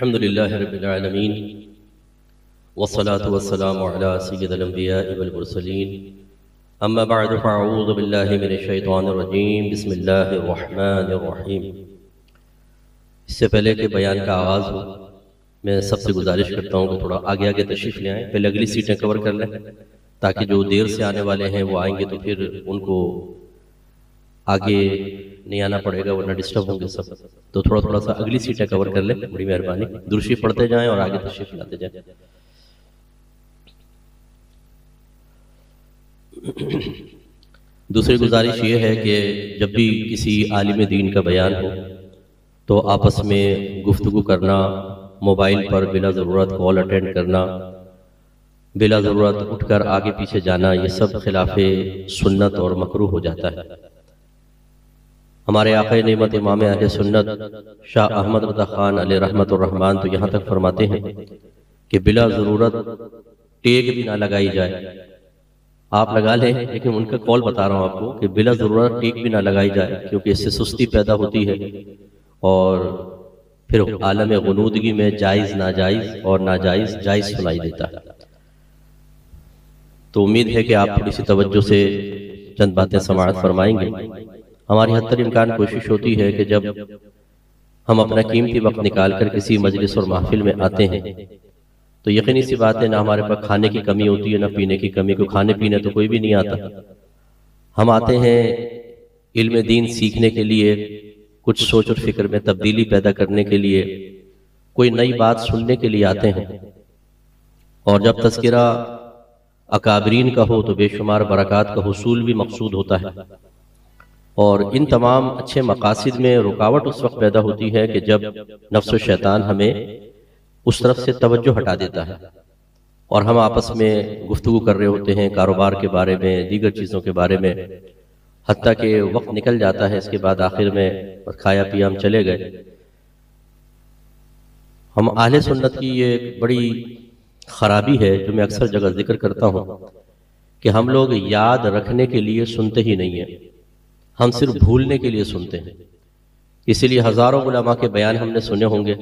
अल्हम्दुलिल्लाहि रब्बिल आलमीन वस्सलातु वस्सलामु अला सय्यिदिल अंबिया'i वल मुरसलीन अम्मा बअद फ़अऊज़ु बिल्लाहि मिनश शैतानिर रजीम बिस्मिल्लाहिर रहमानिर रहीम। इससे पहले कि बयान का आगाज़ हो, मैं सबसे गुजारिश करता हूँ कि थोड़ा आगे आगे तशरीफ़ ले आएँ, पहले अगली सीटें कवर कर लें ताकि जो देर से आने वाले हैं वो आएंगे तो फिर उनको आगे नहीं आना पड़ेगा वरना डिस्टर्ब होंगे सब। तो थोड़ा थोड़ा सा अगली सीटें कवर कर लें, बड़ी मेहरबानी। दुरूशी पढ़ते जाएं और आगे तशरीफ लाते जाएं। दूसरी गुजारिश ये है कि जब भी किसी आलिम दीन का बयान हो तो आपस में गुफ्तगू करना, मोबाइल पर बिला ज़रूरत कॉल अटेंड करना, बिला ज़रूरत उठकर आगे पीछे जाना, ये सब खिलाफे सुन्नत और मकरूह हो जाता है। हमारे आक़ाए नेमत इमाम अहले सुन्नत शाह अहमद रज़ा खान अलैहि रहमतुर रहमान तो यहाँ तक फरमाते हैं कि बिला ज़रूरत टेक भी ना लगाई जाए। आप लगा लें, लेकिन उनका कॉल बता रहा हूँ आपको कि बिला ज़रूरत टेक भी ना लगाई जाए, क्योंकि इससे सुस्ती पैदा होती है और फिर आलम गुनूदगी में जायज़ नाजायज़ और नाजायज़ जायज़ सुनाई देता है। तो उम्मीद है कि आप थोड़ी सी तवज्जो से चंद बातें समाअत फरमाएंगे। हमारी हद तक इम्कान कोशिश होती है कि जब हम अपना कीमती वक्त निकाल कर किसी मजलिस और महफिल में आते हैं तो यकीनी सी बात है, ना हमारे पास खाने की कमी होती है ना पीने की कमी। को खाने पीने तो कोई भी नहीं आता। हम आते हैं इल्म दीन सीखने के लिए, कुछ सोच और फिक्र में तब्दीली पैदा करने के लिए, कोई नई बात सुनने के लिए आते हैं। और जब तज़किरा अकाबरीन का हो तो बेशुमार बरक़ात का हुसूल भी मकसूद होता है। और इन तमाम अच्छे मकासिद में रुकावट उस वक्त पैदा होती है कि जब नफ्स व शैतान हमें उस तरफ से तवज्जो हटा देता है और हम आपस में गुफ्तगू कर रहे होते हैं कारोबार के बारे में, दीगर चीज़ों के बारे में, हत्ता कि वक्त निकल जाता है। इसके बाद आखिर में खाया पिया हम चले गए। हम अहले सुन्नत की ये एक बड़ी खराबी है जो मैं अक्सर जगह जिक्र करता हूँ कि हम लोग याद रखने के लिए सुनते ही नहीं हैं, हम सिर्फ भूलने के लिए सुनते हैं। इसीलिए हजारों उलमा के बयान हमने सुने होंगे,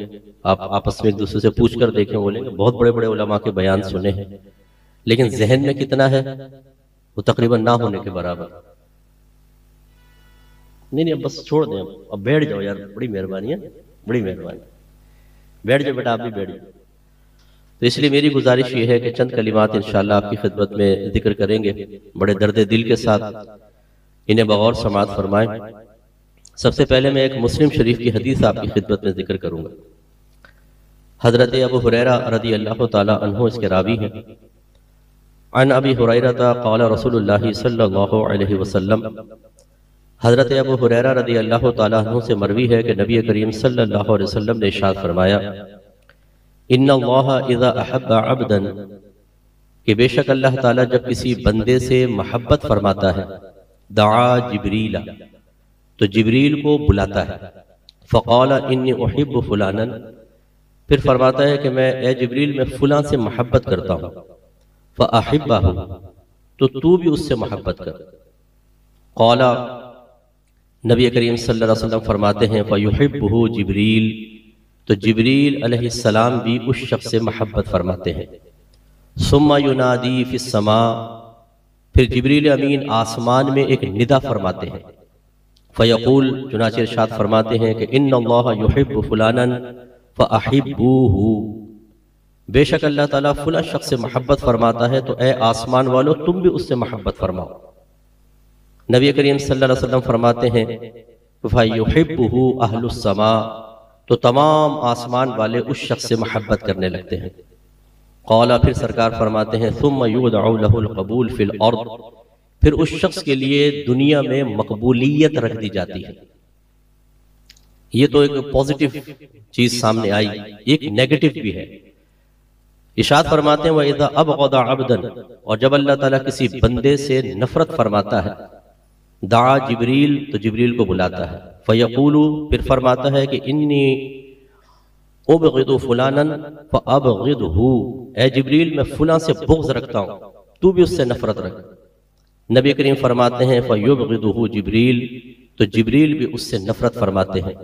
आप आपस में एक दूसरे से पूछ कर देखें, बोलेंगे बहुत बड़े बड़े उलमा के बयान सुने हैं, लेकिन जहन में कितना है वो तकरीबन ना होने के बराबर। नहीं, अब बस छोड़ दें, अब बैठ जाओ यार, बड़ी मेहरबानी है, बड़ी मेहरबानी, बैठ जाओ बेटा, आप भी बैठ जाओ। तो इसलिए मेरी गुजारिश ये है कि चंद कलिमात इंशाअल्लाह आपकी खिदमत में जिक्र करेंगे, बड़े दर्द दिल के साथ इन्हें बगौर समाअत फरमाएं। सबसे पहले मैं एक मुस्लिम शरीफ की हदीस आपकी खिदमत में जिक्र करूंगा। हजरत अबू हुरैरा रज़ी अल्लाह तआला अन्हु इसके रावी हैं। अन अबी हुरैरा क़ाल रसूलुल्लाह सल्लल्लाहु अलैहि वसल्लम, हजरत अबू हुरैरा रज़ी अल्लाह तआला अन्हु से मरवी है कि नबी करीम सल्लल्लाहु अलैहि वसल्लम ने इरशाद फरमाया, इन्नल्लाह इज़ा अहब्ब अब्दन, कि बेशक अल्लाह ताला जब किसी बंदे से मोहब्बत फरमाता है, दआ जिब्रीला, तो जिब्रील को बुलाता है। फ़क़ाल इन्नी उहिब्बु फुलानन, फिर फरमाता है कि मैं ए जिब्रील मैं फुलां से मोहब्बत करता हूँ। फ़अहिब्बहु, तो तू भी उससे मोहब्बत कर। क़ाला, नबी करीम सल्लल्लाहु अलैहि वसल्लम फरमाते हैं फ़युहिब्बुहु जिब्रील, तो जिब्रील अलैहिस्सलाम भी उस शख्स से मोहब्बत फरमाते हैं। सुम्मा युनादी फिस समा, फिर जिब्रील अमीन आसमान में एक निदा फरमाते हैं। फ़यक़ूल, चुनाचे इरशाद फरमाते हैं कि इन्नल्लाह युहिब्बु फुलानन फ़अहिब्बूहु, बेशक अल्लाह ताला फुला शख्स से मोहब्बत फरमाता है तो ए आसमान वालों तुम भी उससे मोहब्बत फरमाओ। नबी करीम सल्लल्लाहु अलैहि वसल्लम फरमाते हैं फ़युहिब्बुहु अहलुस समा, तो तमाम आसमान वाले उस शख्स से मोहब्बत करने लगते हैं। क़ाला, फिर सरकार फरमाते हैं सुम्मा युदअउ लहुल क़बूल फिल अर्द, फिर उस शख्स के लिए दुनिया में मकबूलियत रख दी जाती है। ये तो एक पॉजिटिव चीज सामने आई, एक नेगेटिव भी है। इरशाद फरमाते हैं वइज़ा अबग़दा अब्दन, और जब अल्लाह ताला किसी बंदे से नफरत फरमाता है, दआ जिब्रील, तो जिब्रील को बुलाता है। फ़यक़ूलु, फिर फरमाता है कि इन्नी उबग़िदु फुलानन फ़अबग़िदहु, ए जिब्रील मैं फुलां से बुग़्ज़ रखता हूँ, तू भी उससे नफरत रख। नबी करीम फरमाते हैं फ़युबग़िदुहु जिब्रील, तो जिब्रील भी उससे नफरत फरमाते हैं।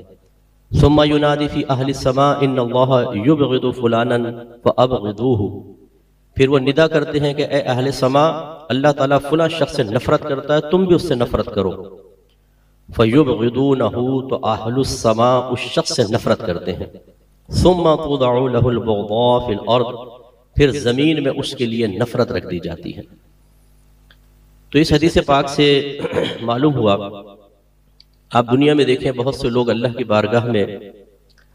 सुम्मा युनादी फी अहली समा इन्नल्लाह युबग़िदु फुलानन फअबग़िदूहु, फिर वो निदा करते हैं कि ए अहले समा, अल्लाह ताला फुला शख्स से नफरत करता है, तुम भी उससे नफरत करो। फयुबग़िदूनहु, तो अहलुस समा उस शख्स से नफरत करते हैं। सुम्मा तुदअउ लहुल बुग़दा फिल अर्द, फिर ज़मीन में उसके लिए नफरत रख दी जाती है। तो इस हदीस पाक से मालूम हुआ, आप दुनिया में देखें बहुत से लोग अल्लाह की बारगाह में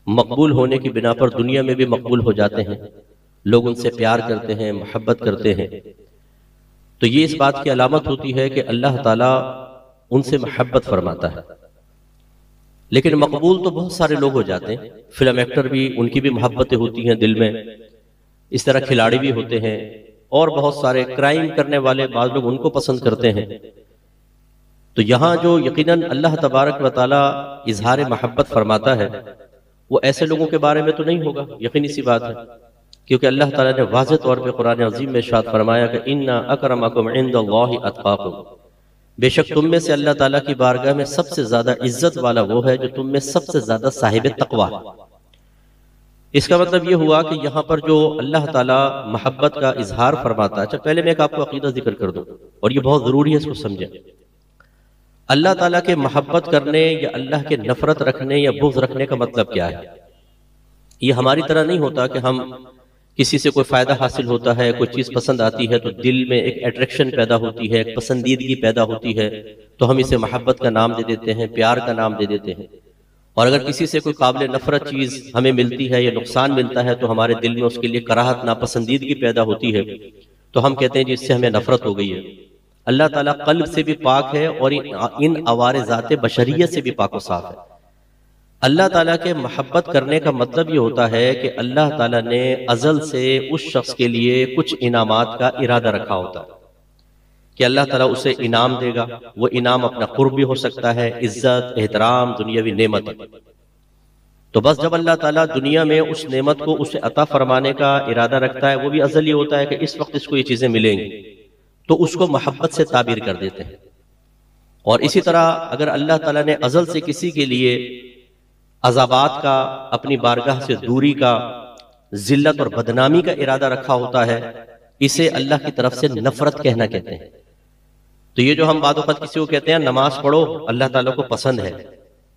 मकबूल होने की बिना पर दुनिया में भी मकबूल हो जाते हैं, लोग उनसे प्यार करते हैं, मोहब्बत करते हैं। तो ये इस बात की अलामत होती है कि अल्लाह ताला उनसे मोहब्बत फरमाता है। लेकिन मकबूल तो बहुत सारे लोग हो जाते हैं, फिल्म एक्टर भी, उनकी भी मोहब्बतें होती हैं दिल में, इस तरह खिलाड़ी भी होते हैं, और बहुत सारे क्राइम करने वाले बाज़ लोग उनको पसंद करते हैं। तो यहाँ जो यकीनन अल्लाह तबारक व तआला इजहार मोहब्बत फरमाता है, वो ऐसे लोगों के बारे में तो नहीं होगा, यकीनी सी बात है, क्योंकि अल्लाह ताला ने वाज़ेह तौर पे कुरान अज़ीम में इरशाद फरमाया कि इन्ना अकरमकुम इंदल्लाहि अत्क़ाकुम, बेशक तुम में से अल्लाह ताला की बारगाह में सबसे ज्यादा इज्जत वाला वो है जो तुम में सबसे ज्यादा साहिब तक़वा है। इसका मतलब ये हुआ कि यहाँ पर जो अल्लाह ताला मोहब्बत का इजहार फरमाता है। अच्छा, पहले मैं एक आपको अकीदा जिक्र कर दूं, और ये बहुत जरूरी है, इसको समझें। अल्लाह ताला के मोहब्बत करने या अल्लाह के नफरत रखने या बुग़्ज़ रखने का मतलब क्या है? ये हमारी तरह नहीं होता कि हम किसी से कोई फायदा हासिल होता है, कोई चीज पसंद आती है तो दिल में एक अट्रैक्शन पैदा होती है, एक पसंदीदगी पैदा होती है, तो हम इसे मोहब्बत का नाम दे देते हैं, प्यार का नाम दे देते हैं। और अगर किसी से कोई काबिल नफरत चीज हमें मिलती है या नुकसान मिलता है तो हमारे दिल में उसके लिए कराहत, नापसंदीदगी पैदा होती है, तो हम कहते हैं जी इससे हमें नफरत हो गई है। अल्लाह ताला कल्ब से भी पाक है और इन अवारिज़ात बशरियत से भी पाक व साफ है। अल्लाह ताला के मोहब्बत करने का मतलब ये होता है कि अल्लाह ताला ने अज़ल से उस शख्स के लिए कुछ इनामात का इरादा रखा होता है कि अल्लाह ताला उसे इनाम देगा। वो इनाम अपना कुर्ब भी हो सकता है, इज्जत, एहतराम, दुनियावी नेमत। तो बस जब अल्लाह ताला दुनिया में उस नेमत को उसे अता फरमाने का इरादा रखता है, वो भी अज़ली होता है कि इस वक्त इसको ये चीज़ें मिलेंगी, तो उसको मोहब्बत से ताबीर कर देते हैं। और इसी तरह अगर अल्लाह ताला ने अज़ल से किसी के लिए अज़ाबात का, अपनी बारगाह से दूरी का, जिल्लत और बदनामी का इरादा रखा होता है, इसे अल्लाह की तरफ से नफरत कहना कहते हैं। तो ये जो हम बाद वक़्त किसी को कहते हैं नमाज पढ़ो, अल्लाह ताला को पसंद है,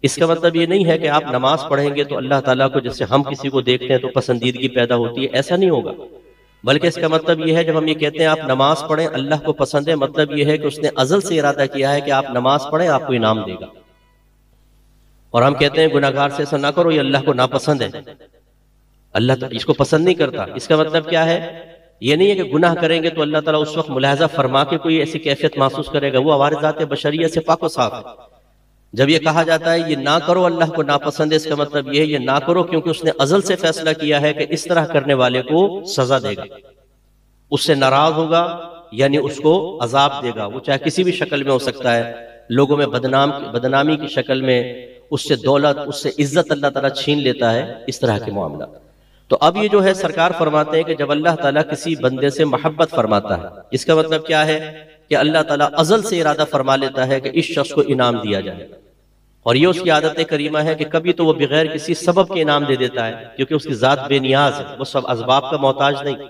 इसका मतलब ये नहीं है कि आप नमाज पढ़ेंगे तो अल्लाह ताला को, जैसे हम किसी को देखते हैं तो पसंदीदगी पैदा होती है, ऐसा नहीं होगा। बल्कि इसका मतलब ये है, जब हम ये कहते हैं आप नमाज पढ़ें, अल्लाह को पसंद है, मतलब ये है कि उसने अज़ल से इरादा किया है कि आप नमाज पढ़ें, आपको इनाम देगा। और हम कहते हैं गुनाहगार से ऐसा ना करो, ये अल्लाह को नापसंद है, अल्लाह तो इसको पसंद नहीं करता। इसका मतलब क्या है? ये नहीं है कि गुनाह करेंगे तो अल्लाह ताला उस वक्त मुलाहजा फरमा के कोई ऐसी कैफियत महसूस करेगा, वो अवारिज़ात बशरियत से पाक व साफ है। जब ये कहा जाता है ये ना करो, अल्लाह को नापसंद है, इसका मतलब ये है ये ना करो क्योंकि उसने अज़ल से फैसला किया है कि इस तरह करने वाले को सजा देगा, उससे नाराज होगा, यानी उसको अजाब देगा। वो चाहे किसी भी शक्ल में हो सकता है, लोगों में बदनामी की शक्ल में, उससे दौलत, उससे इज्जत अल्लाह ताला छीन लेता है, इस तरह के मामला। तो अब ये जो है सरकार फरमाते हैं कि जब अल्लाह ताला किसी बंदे से मोहब्बत फरमाता है, इसका मतलब क्या है कि अल्लाह ताला अज़ल से इरादा फरमा लेता है कि इस शख्स को इनाम दिया जाए। और ये उसकी आदत करीमा है कि कभी तो वो बगैर किसी सबब के इनाम दे देता है, क्योंकि उसकी ज़ात बेनियाज है, वो सब असबाब का मोहताज नहीं।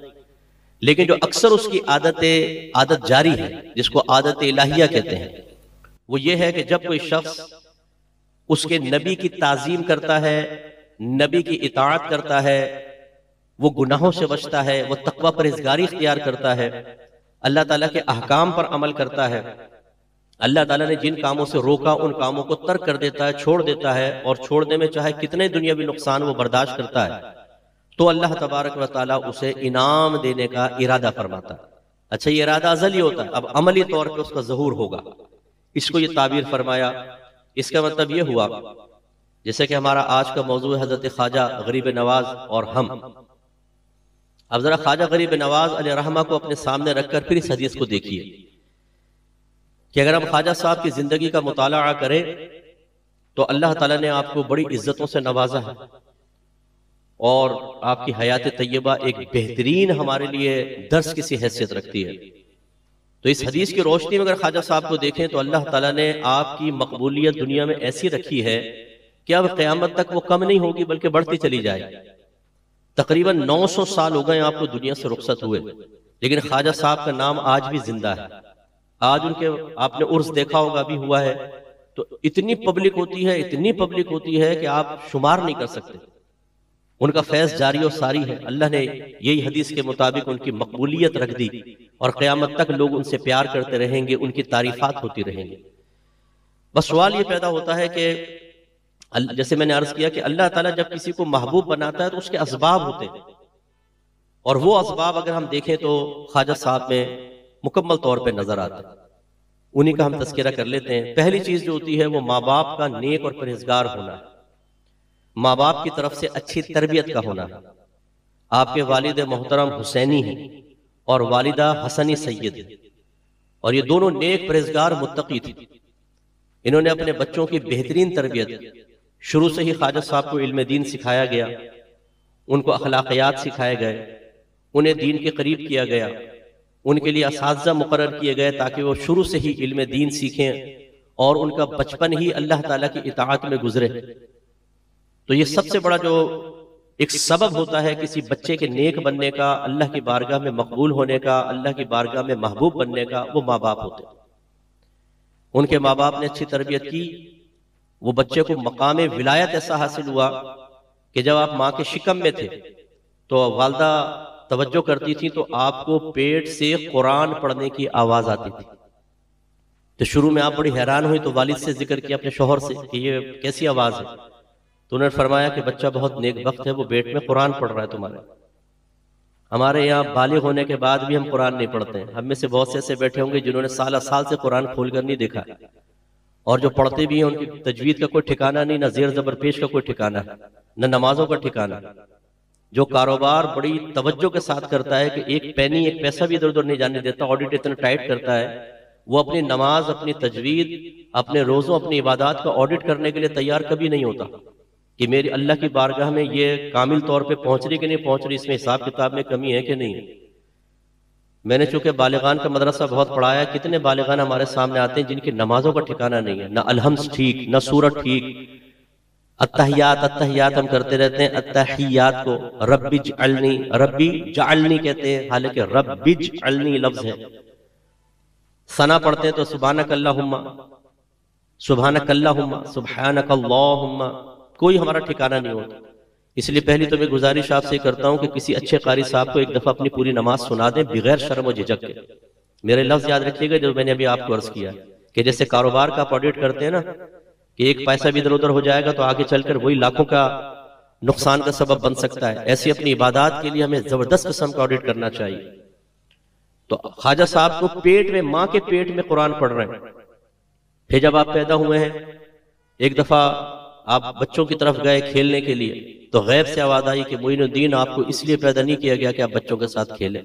लेकिन जो अक्सर उसकी आदत जारी है, जिसको आदत इलाहिया कहते हैं, वो ये है कि जब कोई शख्स उसके नबी की ताजीम करता है, नबी की इताअत करता है, वो गुनाहों से बचता है, वो तकवा परहेज़गारी इख्तियार करता है, अल्लाह ताला के अहकाम पर अमल करता है, अल्लाह ताला ने जिन कामों से रोका उन कामों को तर्क कर देता है, छोड़ देता है, और छोड़ने में चाहे कितने दुनियावी नुकसान वो बर्दाश्त करता है, तो अल्लाह तबारक व तआला उसे इनाम देने का इरादा फरमाता है। अच्छा, ये इरादा अज़ली होता है, अब अमली तौर पर उसका ज़हूर होगा, इसको ये ताबीर फरमाया। इसका मतलब ये हुआ, जैसे कि हमारा आज का मौजू है हज़रत ख्वाजा गरीब नवाज और हम। अब जरा ख्वाजा गरीब नवाज अलैहिर्रहमा को अपने सामने रखकर फिर इस हदीस को देखिए कि अगर हम ख्वाजा साहब की जिंदगी का मुताला करें तो अल्लाह ताला ने आपको बड़ी इज्जतों से नवाजा है, और आपकी हयात तैयबा एक बेहतरीन हमारे लिए दर्स किसी हैसियत रखती है। तो इस हदीस की रोशनी में अगर ख्वाजा साहब को देखें तो अल्लाह ताला ने आपकी मकबूलियत दुनिया में ऐसी रखी है कि अब क़यामत तक वो कम नहीं होगी बल्कि बढ़ती चली जाएगी। तकरीबन 900 साल हो गए आपको दुनिया से रुखसत हुए, लेकिन ख्वाजा साहब का नाम आज भी जिंदा है। आज उनके आपने उर्स देखा होगा, भी हुआ है, तो इतनी पब्लिक होती है, इतनी पब्लिक होती है कि आप शुमार नहीं कर सकते। उनका फैज़ जारी और सारी है। अल्लाह ने यही हदीस के मुताबिक उनकी मकबूलियत रख दी और क़यामत तक लोग उनसे प्यार करते रहेंगे, उनकी तारीफात होती रहेंगी। बस सवाल ये पैदा होता है कि जैसे मैंने अर्ज किया कि अल्लाह ताला जब किसी को महबूब बनाता है तो उसके असबाब होते हैं, और वो असबाब अगर हम देखें तो ख्वाजा साहब में मुकम्मल तौर पे नजर आता है। उन्हीं का हम तस्करा कर लेते हैं। पहली चीज जो होती है वो माँ बाप का नेक और परहेजगार होना है, माँ बाप की तरफ से अच्छी तरबियत का होना है। आपके वालिद मोहतरम हुसैनी हैं और वालिदा हसनी सैयद है, और ये दोनों नेक परहेजगार मुत्तकी थे। इन्होंने अपने बच्चों की बेहतरीन तरबियत, शुरू से ही ख्वाजा साहब को इल्म दीन सिखाया गया, उनको अखलाकियात सिखाए गए, उन्हें दीन के करीब किया गया, उनके लिए असातिज़ा मुकर्रर किए गए ताकि वो शुरू से ही इल्म दीन सीखें और उनका बचपन ही अल्लाह ताला की इताअत में गुजरे। तो ये सबसे बड़ा जो एक सबब होता है किसी बच्चे के नेक बनने का, अल्लाह की बारगाह में मकबूल होने का, अल्लाह की बारगाह में महबूब बनने का, वो माँ बाप होते हैं। उनके माँ बाप ने अच्छी तरबियत की, वो बच्चे को मकाम विलायत ऐसा हासिल हुआ कि जब आप माँ के शिकम में थे तो वालदा तवज्जो करती थी तो आपको पेट से कुरान पढ़ने की आवाज आती थी। तो शुरू में आप बड़ी हैरान हुई, तो वालिद से जिक्र किया अपने शौहर से कि ये कैसी आवाज है। तो उन्होंने फरमाया कि बच्चा बहुत नेक वक्त है, वो पेट में कुरान पढ़ रहा है तुम्हारे। हमारे यहाँ बालिग होने के बाद भी हम कुरान नहीं पढ़ते हैं। हम में से बहुत से ऐसे बैठे होंगे जिन्होंने साल साल से कुरान खोलकर नहीं देखा, और जो पढ़ते भी हैं उनकी तजवीद का कोई ठिकाना नहीं, ना जेर जबर पेश का कोई ठिकाना, न नमाजों का ठिकाना। जो कारोबार बड़ी तवज्जो के साथ करता है कि एक पैनी एक पैसा भी इधर उधर नहीं जाने देता, ऑडिट इतना टाइट करता है, वो अपनी नमाज, अपनी तजवीद, अपने रोजों, अपनी इबादत का ऑडिट करने के लिए तैयार कभी नहीं होता कि मेरी अल्लाह की बारगाह में ये कामिल तौर पे पहुंच रही कि नहीं पहुंच रही, इसमें हिसाब किताब में कमी है कि नहीं है। मैंने चूंकि बालिगान का मदरसा बहुत पढ़ाया, कितने बालिगान हमारे सामने आते हैं जिनकी नमाजों का ठिकाना नहीं है, ना अलहम्स ठीक, ना सूरत ठीक, अत्तहियात हम करते रहते हैं। अत्तहियात को रब्बी जअलनी कहते हैं, हालांकि रब्बी जअलनी लफ्ज है। सना पढ़ते हैं तो सुभानकल्लाहुम्मा, सुभानकल्लाहुम्मा, सुभानकल्लाहुम्मा, कोई हमारा ठिकाना नहीं होता। इसलिए पहली तो मैं गुजारिश आपसे करता हूं कि किसी अच्छे कारी साहब को एक दफा अपनी पूरी नमाज सुना दें बगैर शर्म और झिझक के। मेरे लफ्ज याद रखिएगा जो मैंने अभी आपको अर्ज किया कि जैसे कारोबार का आप ऑडिट करते हैं ना कि एक पैसा भी इधर उधर हो जाएगा तो आगे चलकर वही लाखों का नुकसान का सबब बन सकता है। ऐसी अपनी इबादत के लिए हमें जबरदस्त किस्म का ऑडिट करना चाहिए। तो ख्वाजा साहब को पेट में, माँ के पेट में कुरान पढ़ रहे हैं। फिर जब आप पैदा हुए हैं, एक दफा आप बच्चों की तरफ गए खेलने के लिए, तो गैब से आवाज आई कि मोइनुद्दीन आपको इसलिए पैदा नहीं किया गया कि आप बच्चों के साथ खेलें।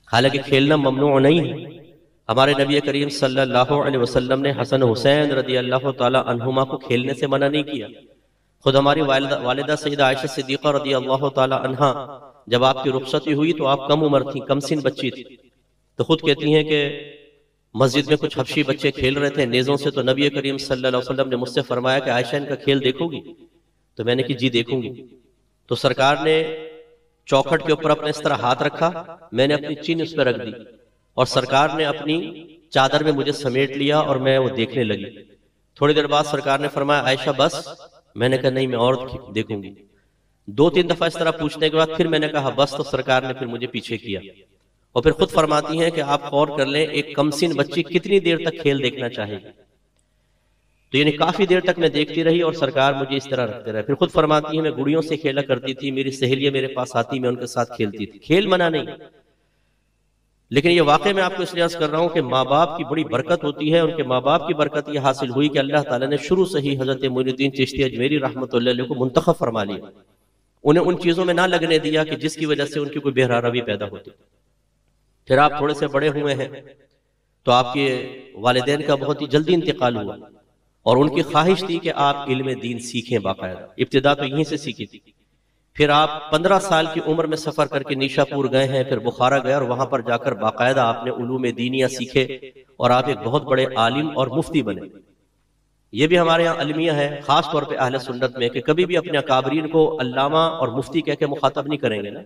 हालांकि खेलना ममनू नहीं है। हमारे नबी करीम सल्लल्लाहु अलैहि वसल्लम ने हसन हुसैन रदी अल्लाह ताला अन्हुमा को खेलने से मना नहीं किया। खुद हमारी वालिदा सैयदा आयशा सिद्दीक़ा रदी अल्लाह ताला अन्हा जब आपकी रुखसती हुई तो आप कम उम्र थी, कम सिन बच्ची थी, तो खुद कहती हैं कि मस्जिद में कुछ हबशी बच्चे खेल रहे थे नेज़ों से, तो नबी करीम सल्लल्लाहु अलैहि वसल्लम ने मुझसे फरमाया कि आयशा इनका खेल देखोगी? तो मैंने कि जी देखूंगी। तो सरकार ने चौखट के ऊपर अपने इस तरह हाथ रखा, मैंने अपनी चीन उस पर रख दी और सरकार ने अपनी चादर में मुझे समेट लिया और मैं वो देखने लगी। थोड़ी देर बाद सरकार ने फरमाया आयशा बस। मैंने कहा नहीं, मैं और देखूंगी। 2-3 दफा इस तरह पूछने के बाद फिर मैंने कहा बस, तो सरकार ने फिर मुझे पीछे किया और फिर खुद फरमाती हैं कि आप गौर कर लें एक कमसिन बच्ची कितनी देर तक खेल देखना चाहेगी। तो यानी काफी देर तक मैं देखती रही और सरकार मुझे इस तरह रखते रहे। फिर खुद फरमाती है मैं गुड़ियों से खेला करती थी, मेरी सहेलियां मेरे पास आती, मैं उनके साथ खेलती थी। खेल मना नहीं, लेकिन ये वाकई मैं आपको इसलिए अर्ज कर रहा हूं कि माँ बाप की बड़ी बरकत होती है। उनके माँ बाप की बरकत ये हासिल हुई कि अल्लाह ताला ने शुरू से ही हजरत मोइनुद्दीन चिश्ती अजमेरी रहमतुल्लाह अलैह को मुंतखब फरमा लिया। उन्हें उन चीजों में ना लगने दिया कि जिसकी वजह से उनकी कोई बेहरारवी पैदा होती। फिर आप थोड़े से बड़े हुए हैं तो आपके वालिदैन का बहुत ही जल्दी इंतकाल हुआ और उनकी ख्वाहिश थी कि आप इल्म दीन सीखें बाकायदा। इब्तिदा तो यहीं से सीखी थी। फिर आप 15 साल की उम्र में सफर करके निशापुर गए हैं, फिर बुखारा गए और वहां पर जाकर बाकायदा आपने उलूम दीनिया सीखे और आप एक बहुत बड़े आलिम और मुफ्ती बने। ये भी हमारे यहाँ अलमिया है खास तौर पे अहले सुन्नत में कि कभी भी अपने अकाबरीन को अल्लामा और मुफ्ती कह के मुखातब नहीं करेंगे ना।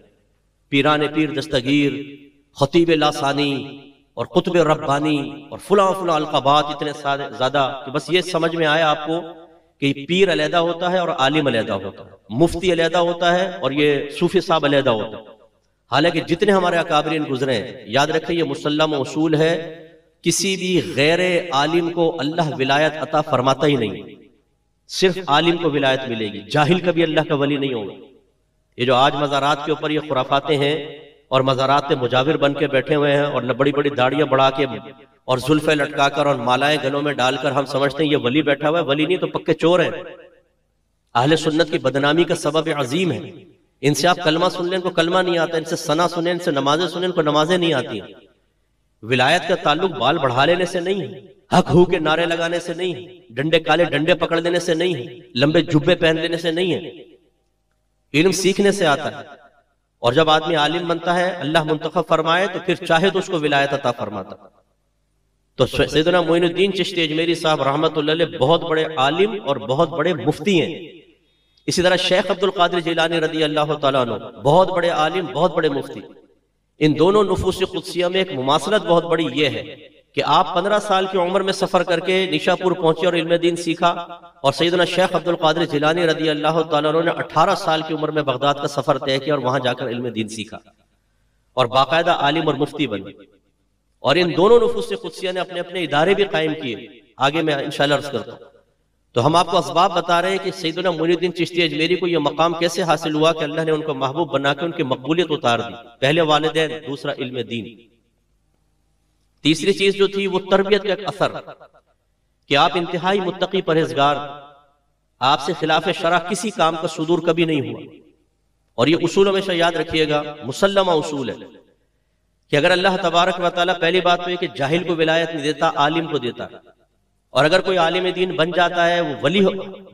पीरान पीर दस्तगीर, खतीब लासानी और कुतुब रब्बानी और फुला फुला अलक़ाबात इतने ज्यादा कि बस ये समझ में आया आपको कि पीर अलहदा होता है और आलिम अलहदा होता है, मुफ्ती अलहदा होता है और ये सूफी साहब अलहदा होता है। हालांकि जितने हमारे अकाबरीन गुजरे हैं, याद रखें ये मुसल्लम उसूल है, किसी भी गैर आलिम को अल्लाह विलायत अता फरमाता ही नहीं, सिर्फ आलिम को विलायत मिलेगी, जाहिल कभी अल्लाह का वली नहीं होगा। ये जो आज मज़ारात के ऊपर ये खुराफाते हैं और मज़ारात में मुजाविर बन के बैठे हुए हैं और बड़ी बड़ी दाढ़ियां बढ़ा के और जुल्फे लटकाकर और मालाएं गलों में डालकर हम समझते हैं ये वली बैठा हुआ है, वली नहीं तो पक्के चोर है। अहले सुन्नत की बदनामी का सबब अजीम है। इनसे आप कलमा सुन लें, इनको कलमा नहीं आता, इनसे सना सुने, इनसे नमाजें सुने, इनको नमाजें नहीं आती। विलायत का ताल्लुक बाल बढ़ा लेने से नहीं है, हक हू के नारे लगाने से नहीं है, डंडे काले डंडे पकड़ लेने से नहीं है, लंबे जुब्बे पहन लेने से नहीं है। इल्म सीखने से आता है। और जब आदमी आलिम बनता है, अल्लाह मुंतखब फरमाए तो फिर चाहे तो उसको विलायत अता फरमाता। तो सैयदना मोइनुद्दीन चिश्ती अजमेरी साहब रहमतुल्लाह अलैह बहुत बड़े आलिम और बहुत बड़े मुफ्ती हैं। इसी तरह शेख अब्दुल कादिर जिलानी रदी अल्लाह तआला अन्हु बहुत बड़े आलिम, बहुत बड़े मुफ्ती। इन दोनों नुफूस कुदसिया में एक मुमासलत बहुत बड़ी ये है कि आप 15 साल की उम्र में सफर करके निशापुर पहुंचे और इल्म दीन सीखा, और सैयदना शेख अब्दुल कादिर जिलानी रदी अल्लाह तआला अन्हु ने 18 साल की उम्र में बगदाद का सफर तय किया और वहां जाकर इल्म दीन सीखा और बाकायदा आलिम और मुफ्ती बने। और इन दोनों नुफूस कुदसिया ने अपने अपने इदारे भी कायम किए। आगे मैं इंशाअल्लाह अर्ज करता हूं। तो हम आपको असबाब बता रहे हैं कि सैयदना मोइनुद्दीन चिश्ती अजमेरी को यह मकाम कैसे हासिल हुआ कि अल्लाह ने उनको महबूब बना के उनकी मकबूलियत उतार दी। पहले वालिदैन, दूसरा इल्म दीन, तीसरी चीज जो थी वो तरबियत का एक असर कि आप इंतहाई मुत्तकी परहेजगार, आपसे खिलाफ शरा किसी काम का सुदूर कभी नहीं हुआ। और ये उसूल हमेशा याद रखिएगा, मुसल्लमा उसूल है कि अगर अल्लाह तबारक व तआला, पहली बात तो ये कि जाहिल को विलायत नहीं देता, आलिम को देता है। और अगर कोई आलिम दीन बन जाता है, वो वली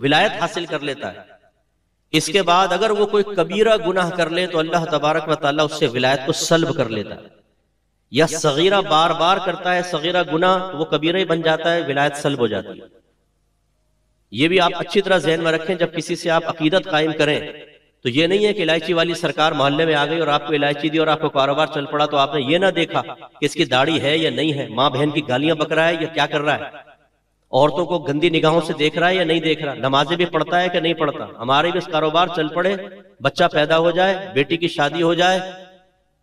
विलायत हासिल कर लेता है। इसके बाद अगर वो कोई कबीरा गुनाह कर ले तो अल्लाह तबारक व तआला उससे विलायत को सल्ब कर लेता है। या सगीरा बार बार करता है सगीरा गुनाह, तो वो कबीरा ही बन जाता है, विलायत सल्ब हो जाती है। ये भी आप अच्छी तरह ज़हन में रखें। जब किसी से आप अकीदत कायम करें तो ये नहीं है कि इलायची वाली सरकार मोहल्ले में आ गई और आपको इलायची दी और आपको कारोबार चल पड़ा, तो आपने ये ना देखा कि इसकी दाढ़ी है या नहीं है, माँ बहन की गालियां बक रहा है या क्या कर रहा है, औरतों को गंदी निगाहों से देख रहा है या नहीं देख रहा, नमाजें भी पढ़ता है कि नहीं पढ़ता। हमारे भी कारोबार चल पड़े, बच्चा पैदा हो जाए, बेटी की शादी हो जाए,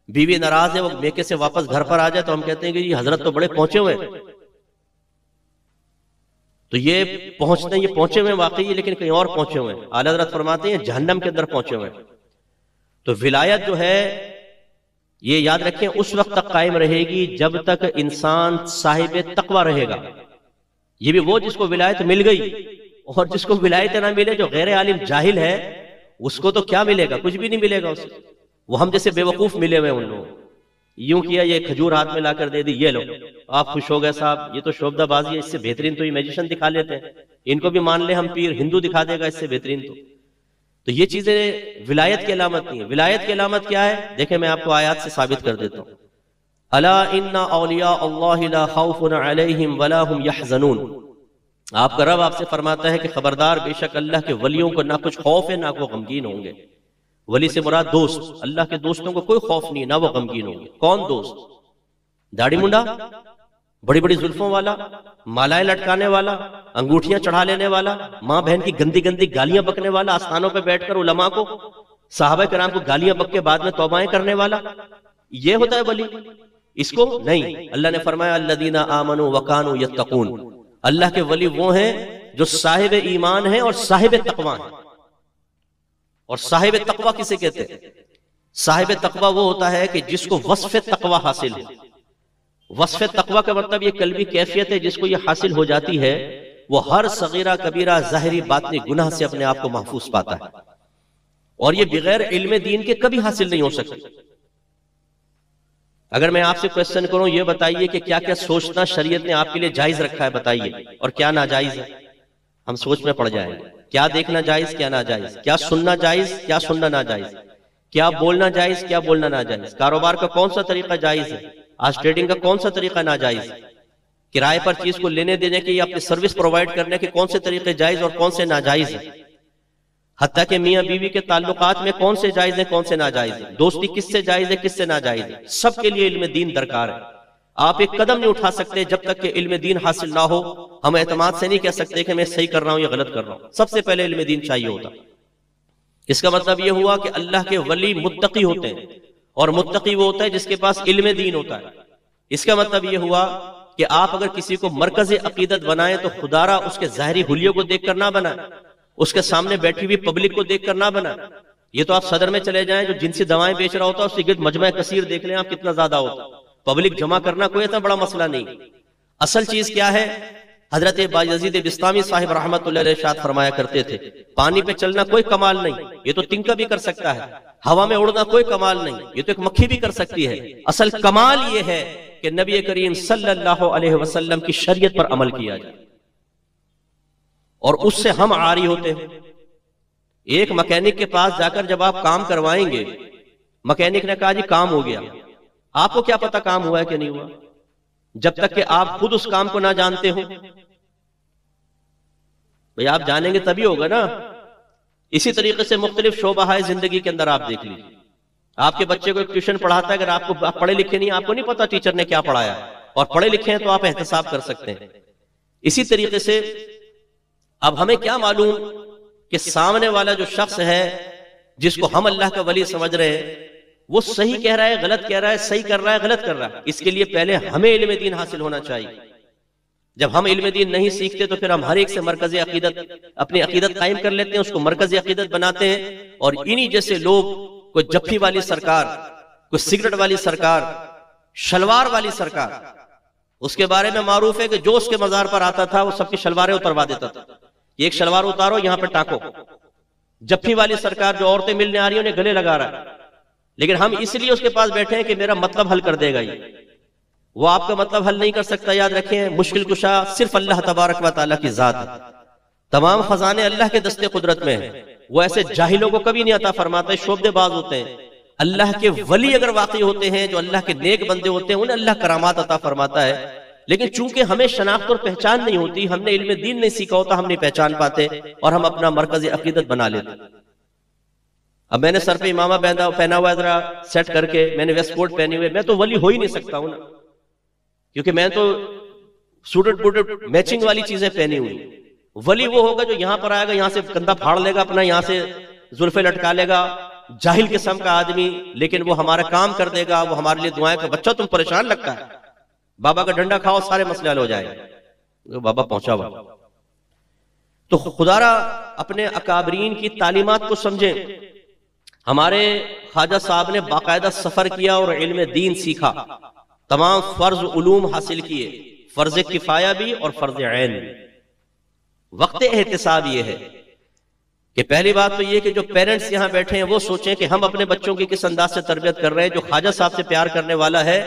बीवी नाराज है, वो मेके से वापस घर पर आ जाए, तो हम कहते हैं कि जी हजरत तो बड़े पहुंचे हुए। तो ये पहुंचे हुए वाकई, लेकिन कहीं और पहुंचे हुए। आला हज़रत फरमाते हैं जहन्नम के अंदर पहुंचे हुए। तो विलायत जो है ये याद रखें उस वक्त तक कायम रहेगी जब तक इंसान साहिब तकवा रहेगा। ये भी वो जिसको विलायत मिल गई, और जिसको विलायत ना मिले, जो गैर आलिम जाहिल है, उसको तो क्या मिलेगा, कुछ भी नहीं मिलेगा उसे। वो हम जैसे बेवकूफ मिले हुए उन लोगों। यूं किया, ये खजूर हाथ में लाकर दे दी, ये लो आप खुश हो गए साहब, ये तो शोभदाबाजी है, इससे बेहतरीन तो ये मैजिशियन दिखा लेते हैं, इनको भी मान ले हम पीर, हिंदू दिखा देगा इससे बेहतरीन। तो ये चीजें विलायत की अलामत नहीं है। विलायत की अलामत क्या है, देखें मैं आपको आयात से साबित कर देता हूं। अला इन्ना औलिया अल्लाह ला खौफुन अलैहिम वला हुम यहज़नून। आपका रब आपसे फरमाता है कि खबरदार, बेशक अल्लाह के वलियों को ना कुछ खौफ है, ना वो गमगीन होंगे। वली से मुराद दोस्त, अल्लाह के दोस्तों को कोई खौफ नहीं है, ना वो गमगीन होंगे। कौन दोस्त? दाढ़ी मुंडा, बड़ी बड़ी जुल्फों वाला, मालाएं लटकाने वाला, अंगूठियां चढ़ा लेने वाला, माँ बहन की गंदी गंदी गालियां बकने वाला, आस्थानों पर बैठकर उलमा को, साहबा किराम को गालियां बक के बाद में तौबाएं करने वाला, ये होता है वली? इसको नहीं। अल्लाह ने फरमाया अल्लज़ीना आमनू व कानू यत्तकून। अल्लाह के वली वो हैं जो साहिब ईमान हैं और साहिब तकवा हैं। और साहिब तकवा किसे कहते हैं? साहिब तकवा वो होता है कि जिसको वस्फ तकवा हासिल है। वस्फ तकवा का मतलब ये कल्बी कैफियत है, जिसको ये हासिल हो जाती है, वो हर सगीरा कबीरा ज़ाहिरी बातनी गुनाह से अपने आप को महफूज पाता है। और ये बगैर इल्म दीन के कभी हासिल नहीं हो सकती। अगर मैं आपसे क्वेश्चन करूं, ये बताइए कि क्या क्या सोचना शरीयत ने आपके लिए जायज रखा है, बताइए, और क्या नाजायज है, हम सोच में पड़ जाएंगे। क्या देखना जायज, क्या नाजायज, क्या सुनना जायज, क्या सुनना नाजायज, क्या बोलना जायज, क्या बोलना नाजायज, कारोबार का कौन सा तरीका जायज है, आज ट्रेडिंग का कौन सा तरीका नाजायज है। किराए पर चीज को लेने देने की या अपनी सर्विस प्रोवाइड करने के कौन से तरीके जायज और कौन से नाजायज है, हत्ता के मियां बीवी के ताल्लुकात में कौन से जायज है कौन से नाजायज है, दोस्ती किससे जायज है किससे नाजायज है, सबके लिए इल्म दीन दरकार है। आप एक कदम नहीं उठा सकते जब तक कि इल्म दीन हासिल ना हो। हम एतमाद से नहीं कह सकते कि मैं सही कर रहा हूं या गलत कर रहा हूं, सबसे पहले इल्म दीन चाहिए होता। इसका मतलब यह हुआ कि अल्लाह के वली मुत्तकी होते हैं, और मुत्तकी वो होता है जिसके पास इल्म दीन होता है। इसका मतलब यह हुआ कि आप अगर किसी को मरकज अकीदत बनाए तो खुदारा उसके ज़ाहिरी हुलियों को देखकर ना बनाए, उसके सामने बैठी हुई पब्लिक को देखकर ना बनाए। ये तो आप सदर में चले जाएं, जो जिनसी दवाएं बेच रहा होता है उससे गिर्द मजमा कसीर देख लें आप कितना ज्यादा होता। पब्लिक जमा करना कोई इतना बड़ा मसला नहीं। असल चीज क्या है, हजरत बायजीद बिस्तामी साहिब रहमतुल्लाह अलैह इरशाद फरमाया करते थे, पानी पे चलना कोई कमाल नहीं, ये तो तिनका भी कर सकता है। हवा में उड़ना कोई कमाल नहीं, ये तो एक मक्खी भी कर सकती है। असल कमाल ये है कि नबी करीम सल्लल्लाहु अलैहि वसल्लम की शरीयत पर अमल किया जाए, और उससे हम आरी होते हैं। एक मैकेनिक के पास जाकर जब आप काम करवाएंगे, मैकेनिक ने कहा जी काम हो गया, आपको क्या पता काम हुआ है कि नहीं हुआ, जब तक कि आप खुद उस काम को ना जानते हो। भाई आप जानेंगे तभी होगा ना। इसी तरीके से मुख्तलिफ शोबा है जिंदगी के अंदर। आप देख लीजिए, आपके बच्चे को एक ट्यूशन पढ़ाता है, अगर आप पढ़े लिखे नहीं, आपको नहीं पता टीचर ने क्या पढ़ाया, और पढ़े लिखे हैं तो आप एहतसाब कर सकते हैं। इसी तरीके से अब हमें क्या मालूम कि सामने वाला जो शख्स है जिसको हम अल्लाह का वली समझ रहे हैं, वो सही कह रहा है गलत कह रहा है, सही कर रहा है गलत कर रहा है। इसके लिए पहले हमें इल्म दीन हासिल होना चाहिए। जब हम इल्म दीन नहीं सीखते तो फिर हम हर एक से मरकज अकीदत, अपनी अकीदत कायम कर लेते हैं, उसको मरकज अकीदत बनाते हैं। और इन्हीं जैसे लोग, कोई जफ्फी वाली सरकार, कोई सिगरेट वाली सरकार, शलवार वाली सरकार, उसके बारे में मारूफ है कि जो उसके मजार पर आता था वो सबकी शलवारें उतरवा देता था। एक शलवार उतारो यहां पर टाको। जफ्फी वाली सरकार जो औरतें मिलने आ रही है उन्हें गले लगा रहा है, लेकिन हम इसलिए उसके पास बैठे हैं कि मेरा मतलब हल कर देगा ये। वो आपका मतलब हल नहीं कर सकता। याद रखें, मुश्किल कुशा सिर्फ अल्लाह तबारक व तआला की जात है। तमाम खजाने अल्लाह के दस्ते कुदरत में है। वो ऐसे जाहिलों को कभी नहीं अता फरमाता, शोबदेबाज होते हैं। अल्लाह के वली अगर वाकई होते हैं, जो अल्लाह के नेक बंदे होते हैं, उन्हें अल्लाह करामात अता फरमाता है। लेकिन चूंकि हमें शनाख्त और पहचान नहीं होती, हमने इल्म दीन नहीं सीखा होता, हम नहीं पहचान पाते और हम अपना मरकज अकीदत बना लेते। अब मैंने सर पे इमामा पहना हुआ जरा सेट करके, मैंने वेस्ट कोट पहने हुए, मैं तो वली हो ही नहीं सकता हूं ना, क्योंकि मैं तो सूटेड बूटेड मैचिंग वाली चीजें पहनी हुई। वली वो होगा जो यहां पर आएगा, यहां से कंधा फाड़ लेगा अपना, यहां से जुल्फे लटका लेगा, जाहिल किस्म का आदमी, लेकिन वो हमारा काम कर देगा, वो हमारे लिए दुआएं का बच्चा तुम परेशान लगता है, बाबा का डंडा खाओ सारे मसले हल हो जाएंगे। बाबा पहुंचा हुआ। तो खुदारा अपने अकाबरीन की तालीमात को समझें। हमारे ख्वाजा साहब ने बाकायदा सफर किया और इल्म दीन सीखा, तमाम फर्ज उलूम हासिल किए, फर्ज किफाया भी और फर्ज ऐन भी। वक्त एहतिसाब ये है कि पहली बात तो ये कि जो पेरेंट्स यहां बैठे हैं वो सोचें कि हम अपने बच्चों की किस अंदाज से तरबियत कर रहे हैं। जो ख्वाजा साहब से प्यार करने वाला है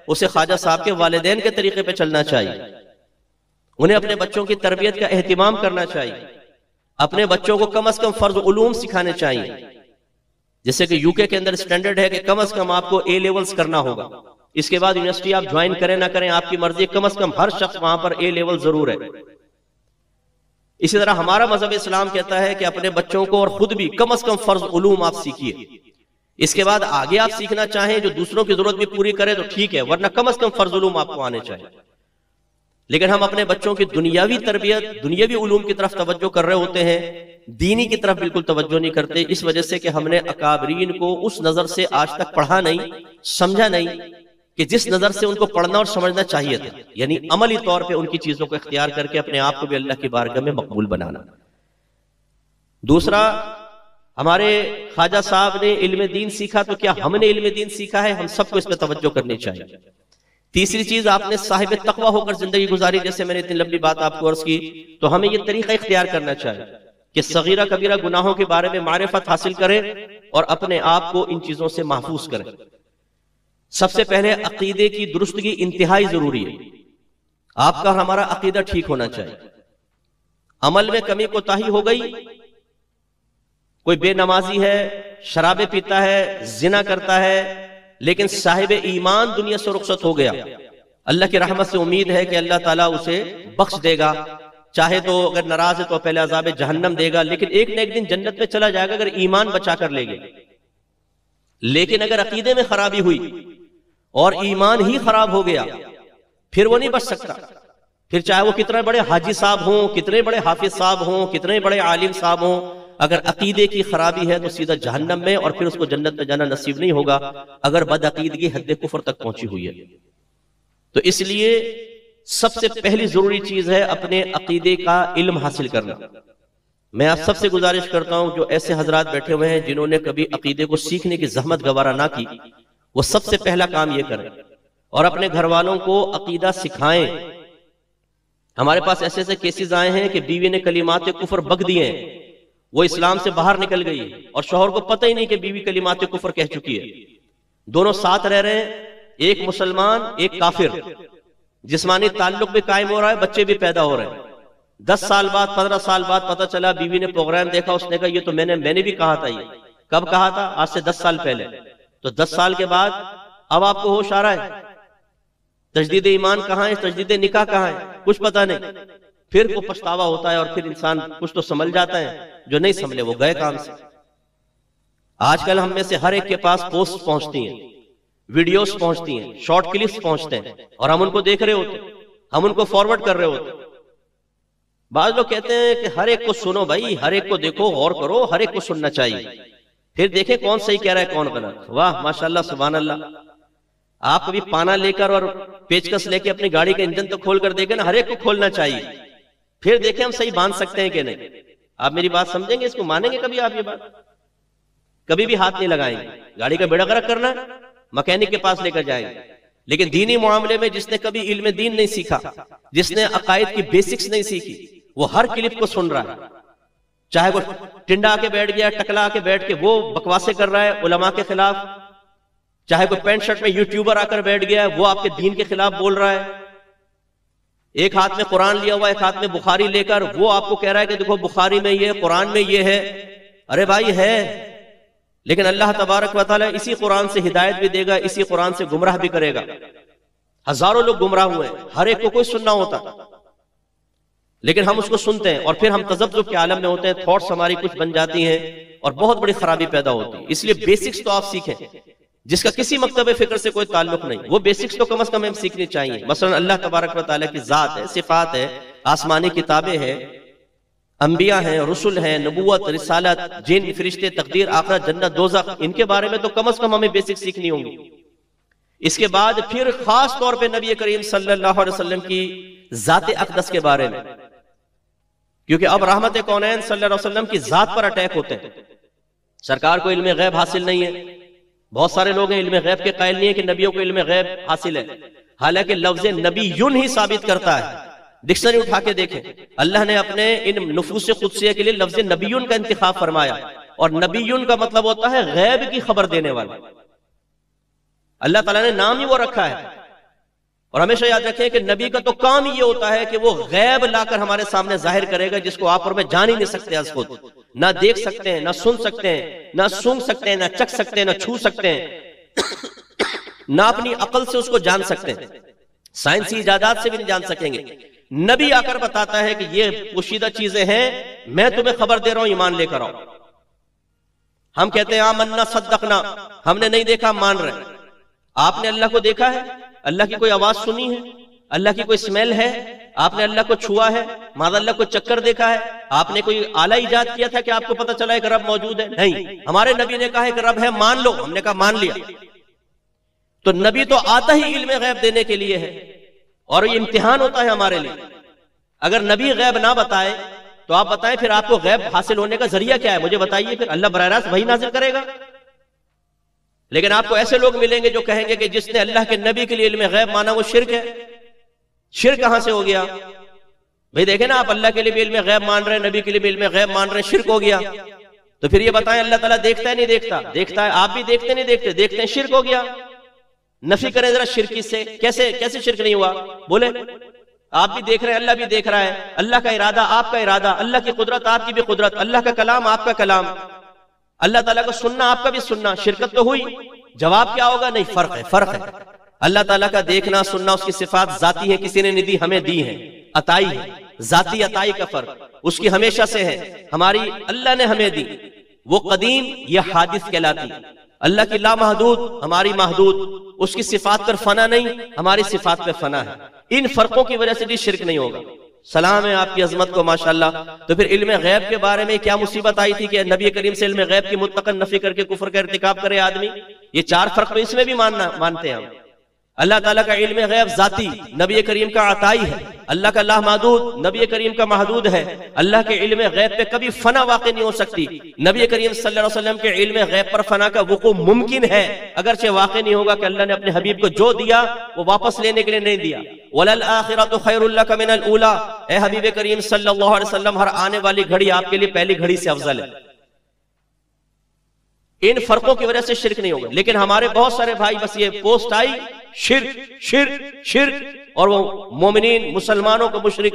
उसे ख्वाजा साहब के वालिदैन के तरीके पे चलना चाहिए। उन्हें अपने बच्चों की तरबियत का एहतिमाम करना चाहिए, अपने बच्चों को कम से कम फर्ज उलूम सिखाने चाहिए। जैसे कि यूके के अंदर स्टैंडर्ड है कि कम से कम आपको ए लेवल्स करना होगा, इसके बाद यूनिवर्सिटी आप ज्वाइन करें ना करें आपकी मर्जी, कम से कम हर शख्स वहां पर ए लेवल जरूर है। इसी तरह हमारा मजहब इस्लाम कहता है कि अपने बच्चों को और खुद भी कम से कम फर्ज उलूम आप सीखिए। इसके बाद आगे आप सीखना चाहें जो दूसरों की जरूरत भी पूरी करे तो ठीक है, वरना कम से कम फर्ज उलूम आपको आने चाहिए। लेकिन हम अपने बच्चों की दुनियावी तरबियत, दुनियावी उलूम की तरफ तवज्जो कर रहे होते हैं, दीनी की तरफ बिल्कुल तवज्जो नहीं करते। इस वजह से कि हमने अकाबरीन को उस नजर से आज तक पढ़ा नहीं, समझा नहीं कि जिस नजर से उनको पढ़ना और समझना चाहिए था, यानी अमली तौर पे उनकी चीजों को इख्तियार करके अपने आप को भी अल्लाह की बारगाह में मकबूल बनाना। दूसरा, हमारे ख्वाजा साहब ने इल्म दीन सीखा, तो क्या हमने इल्म दीन सीखा है? हम सबको इस पर तवज्जो करनी चाहिए। तीसरी चीज, आपने साहिब तकवा होकर जिंदगी गुजारी, जैसे मैंने इतनी लंबी बात आपको अर्ज की, तो हमें यह तरीका इख्तियार करना चाहिए कि सगीरा कबीरा गुनाहों के बारे में मारिफत हासिल करें और अपने आप को इन चीजों से महफूज करें। सबसे पहले अकीदे की दुरुस्तगी इंतहाई जरूरी है। आपका और हमारा अकीदा ठीक होना चाहिए। अमल में कमी कोताही हो गई, कोई बेनमाजी है, शराबे पीता है, जिना करता है, लेकिन साहिब ईमान दुनिया से रुखसत हो गया, अल्लाह की रहमत से उम्मीद है कि अल्लाह ताला उसे बख्श देगा, चाहे तो अगर नाराज है तो पहले अज़ाब जहन्नम देगा, लेकिन एक न एक दिन जन्नत में चला जाएगा अगर ईमान बचा कर ले गए। लेकिन अगर अकीदे में खराबी हुई और ईमान ही खराब हो गया, फिर वो नहीं बच सकता। फिर चाहे वो कितने बड़े हाजी साहब हों, कितने बड़े हाफिज साहब हों, कितने बड़े आलिम साहब हों, अगर अकीदे की खराबी है तो सीधा जहन्नम में, और फिर उसको जन्नत में जाना नसीब नहीं होगा अगर बदअकीदगी हद कुफ्र तक पहुंची हुई है। तो इसलिए सबसे पहली जरूरी चीज है अपने अकीदे का इल्म हासिल करना। मैं आप सबसे गुजारिश करता हूं जो ऐसे हजरात बैठे हुए हैं जिन्होंने कभी अकीदे को सीखने की जहमत गवारा ना की, वो सबसे पहला काम ये करें और अपने घर वालों को अकीदा सिखाएं। हमारे पास ऐसे ऐसे केसेस आए हैं कि बीवी ने कलिमात कुफर बक दिए हैं, वो इस्लाम से बाहर निकल गई है और शौहर को पता ही नहीं कि बीवी कलिमात कुफर कह चुकी है। दोनों साथ रह रहे हैं, एक मुसलमान एक काफिर, जिस्मानी ताल्लुक भी कायम हो रहा है, बच्चे भी पैदा हो रहे हैं। 10 साल बाद 15 साल बाद पता चला, बीवी ने प्रोग्राम देखा, उसने कहा ये तो मैंने भी कहा था। ये कब कहा था? आज से 10 साल पहले। तो 10 साल के बाद अब आपको होश आ रहा है, तजदीद ईमान कहाँ है, तजदीद निकाह कहाँ है, कुछ पता नहीं। फिर वो पछतावा होता है और फिर इंसान कुछ तो समझ जाता है, जो नहीं समझे वो गए काम से। आजकल हम में से हर एक के पास पोस्ट पहुंचती हैं, वीडियोस पहुंचती हैं, शॉर्ट क्लिप्स पहुंचते हैं और हम उनको देख रहे होते, हम उनको फॉरवर्ड कर रहे होते। बाज लोग कहते हैं कि हर एक को सुनो भाई, हर एक को देखो, गौर करो, हर एक को सुनना चाहिए, फिर देखें कौन सही कह रहा है कौन गलत। वाह माशाल्लाह सुभान अल्लाह। आप कभी पाना लेकर और पेचकस लेके अपनी गाड़ी का इंजन तो खोल कर देखें ना, हर एक को खोलना चाहिए, फिर देखें हम सही बांध सकते हैं कि नहीं। आप मेरी बात समझेंगे, इसको मानेंगे कभी आप? ये बात कभी भी हाथ नहीं लगाएंगे। गाड़ी का बेड़ा गर्क करना मैकेनिक के पास लेकर जाएंगे, लेकिन दीनी मामले में जिसने कभी इल्म दीन नहीं सीखा, जिसने अकायद की बेसिक्स नहीं सीखी, वो हर क्लिप को सुन रहा है। चाहे वो टिंडा के बैठ गया, टकला के बैठ के वो बकवासे कर रहा है उलमा के खिलाफ, चाहे कोई पैंट शर्ट में यूट्यूबर आकर बैठ गया है, वो आपके दीन के खिलाफ बोल रहा है। एक हाथ में कुरान लिया हुआ, एक हाथ में बुखारी लेकर वो आपको कह रहा है कि देखो बुखारी में ये, कुरान में ये है। अरे भाई है, लेकिन अल्लाह तबारक व तआला इसी कुरान से हिदायत भी देगा, इसी कुरान से गुमराह भी करेगा। हजारों लोग गुमराह हुए हैं, हर एक को कोई सुनना होता, लेकिन हम उसको सुनते हैं और फिर हम तज़ब्ज़ुब के आलम में होते हैं, थॉट्स हमारी कुछ बन जाती हैं और बहुत बड़ी खराबी पैदा होती है। इसलिए बेसिक्स तो आप सीखें, जिसका किसी मकतब फिक्र से कोई ताल्लुक नहीं, वो बेसिक्स तो कम से कम हमें सीखनी चाहिए। मसलन अल्लाह तबारक व तआला की जात है, सिफात है, आसमानी किताबें हैं, अंबिया हैं, रसूल हैं, नबूवत, रिसालत, जिन, फरिश्ते, तकदीर, आखिरत, जन्नत, दोज़ख, इनके बारे में तो कम से कम हमें बेसिक सीखनी होंगी। इसके बाद फिर खास तौर पे नबी करीम सल्लल्लाहु अलैहि वसल्लम की जात अक़दस के बारे में, क्योंकि अब रहमत कौनैन सल्लल्लाहु अलैहि वसल्लम की जात पर अटैक होते हैं। सरकार को इल्म गैब हासिल नहीं है, बहुत सारे लोग हैं इल्म गैब के कायल नहीं है कि नबियों को इल्म गैब हासिल है, हालांकि लफ्ज़ नबीयुन ही साबित करता है। डिक्शनरी उठा के देखें, अल्लाह ने अपने इन नुफूस खुदसिया के लिए लफ्ज़ नबीयुन का इंतिखाब फरमाया, और नबीयुन का मतलब होता है गैब की खबर देने वाला। अल्लाह ताला ने नाम ही वो रखा है। और हमेशा याद रखें कि नबी का तो काम ही ये होता है कि वो गैब लाकर हमारे सामने जाहिर करेगा, जिसको आप और मैं जान ही नहीं सकते, आज खुद ना देख सकते हैं, ना सुन सकते हैं, ना सूंघ सकते हैं, ना चख सकते हैं, ना छू सकते हैं, ना अपनी अकल से उसको जान सकते हैं, साइंसी इजादात से भी नहीं जान सकेंगे। नबी आकर बताता है कि ये पोशीदा चीजें हैं, मैं तुम्हें खबर दे रहा हूं, ईमान लेकर आओ। हम कहते हैं आमन्ना सद्दकना, हमने नहीं देखा, मान रहे। आपने अल्लाह को देखा है? अल्लाह की कोई आवाज सुनी है? अल्लाह की कोई स्मेल है? आपने अल्लाह को छुआ है? माज़अल्लाह को चक्कर देखा है? आपने कोई आला इजाद किया था कि आपको पता चला है कि रब मौजूद है? नहीं, हमारे नबी ने कहा है कि रब है, मान लो। हमने कहा मान लिया। तो नबी तो आता ही इल्म गैब देने के लिए है, और ये इम्तिहान होता है हमारे लिए। अगर नबी गैब ना बताए तो आप बताएं फिर आपको गैब हासिल होने का जरिया क्या है? मुझे बताइए। फिर अल्लाह बराह रास्त वही नाजिल करेगा। लेकिन आपको ऐसे लोग मिलेंगे जो कहेंगे कि जिसने अल्लाह के नबी के लिए इल्म गैब माना वो शिर्क है। शिर्क कहां से हो गया भाई? देखें ना, आप अल्लाह के लिए भी इल्म गैब मान रहे हैं, नबी के लिए भी इल्म गैब मान रहे हैं, शिर्क हो गया। तो फिर ये बताएं अल्लाह ताला देखता है नहीं देखता? देखता है। आप भी देखते नहीं देखते? देखते हैं, शिर्क हो गया। नफी करें जरा शिर्की से, कैसे कैसे शिर्क नहीं हुआ? बोले। आप भी देख रहे हैं, अल्लाह भी देख रहा है, अल्लाह का इरादा आपका इरादा, अल्लाह की कुदरत आपकी भी कुदरत, अल्लाह का कलाम आपका कलाम, अल्लाह ताला का सुनना आपका भी सुनना, शिरकत तो हुई। जवाब क्या होगा? नहीं, फर्क है, फर्क है। अल्लाह ताला का देखना सुनना उसकी सिफात जाती है, किसी ने नहीं दी, हमें दी है, अताई है। जाती अताई का फर्क उसकी हमेशा से है, हमारी अल्लाह ने हमें दी। वो कदीम या हादिस कहलाती। अल्लाह की ला महदूद, हमारी महदूद। उसकी सिफात पर फना नहीं, हमारी सिफात पर फना है। इन फर्कों की वजह से भी शिरक नहीं होगा। सलाम है आपकी अजमत को माशाल्लाह। तो फिर इल्म गैब के बारे में क्या मुसीबत आई थी कि नबी करीम से इल्म गैब की मुतलकन नफी करके कुफ्र का इर्तिकाब करे आदमी। ये चार फर्क तो इसमें भी मानते हैं हम। अल्लाह ताला का इल्म गैब जाती, नबी करीम का अताई है। अल्लाह का ला महदूद, नबी करीम का महदूद है। अल्लाह के इल्म गैब पे कभी फना वाक़ई नहीं हो सकती। नबी करीम सल्लल्लाहु अलैहि वसल्लम के इल्म गैब पर फना का वुकू मुमकिन है, अगरचे वाक़ई नहीं होगा कि अल्लाह ने अपने हबीब को जो दिया वो वापस लेने के लिए नहीं दिया। वलल आखिरतु खैरुल लक मिनल ऊला, ए हबीब करीम सल्लल्लाहु अलैहि वसल्लम, हर आने वाली घड़ी आपके लिए पहली घड़ी से अफजल है। इन फर्कों की वजह से शिरक नहीं होगा। लेकिन हमारे बहुत सारे भाई बस ये पोस्ट आई शिर्क शिर्क शिर्क, और वो मोमिनीन मुसलमानों को मुशरिक।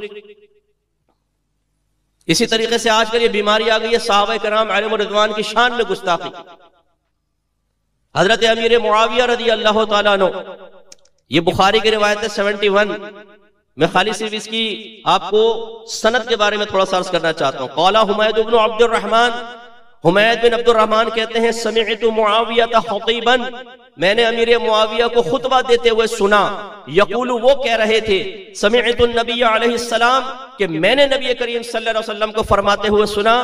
इसी तरीके से आजकल ये बीमारी आ गई है सहाबा किराम अलैहिम रिज़वान की शान में गुस्ताखी। हजरत अमीर मुआविया रज़ी अल्लाह तआला अन्हु, ये बुखारी की रिवायत है 71। मैं खाली सिर्फ इसकी आपको सनद के बारे में थोड़ा सा अर्ज करना चाहता हूं। क़ाला हुमैद इब्न अब्दुर्रहमान, हुमैद बिन अब्दुर्रहमान कहते हैं, समिअतु मुआविया खतीबन, मैंने अमीर मुआविया को खुतबा देते हुए सुना। यकूलु, वो कह रहे थे, समिअतु नबी अलैहिस्सलाम, कि मैंने नबी करीम सल्लल्लाहु अलैहि वसल्लम को फरमाते हुए सुना।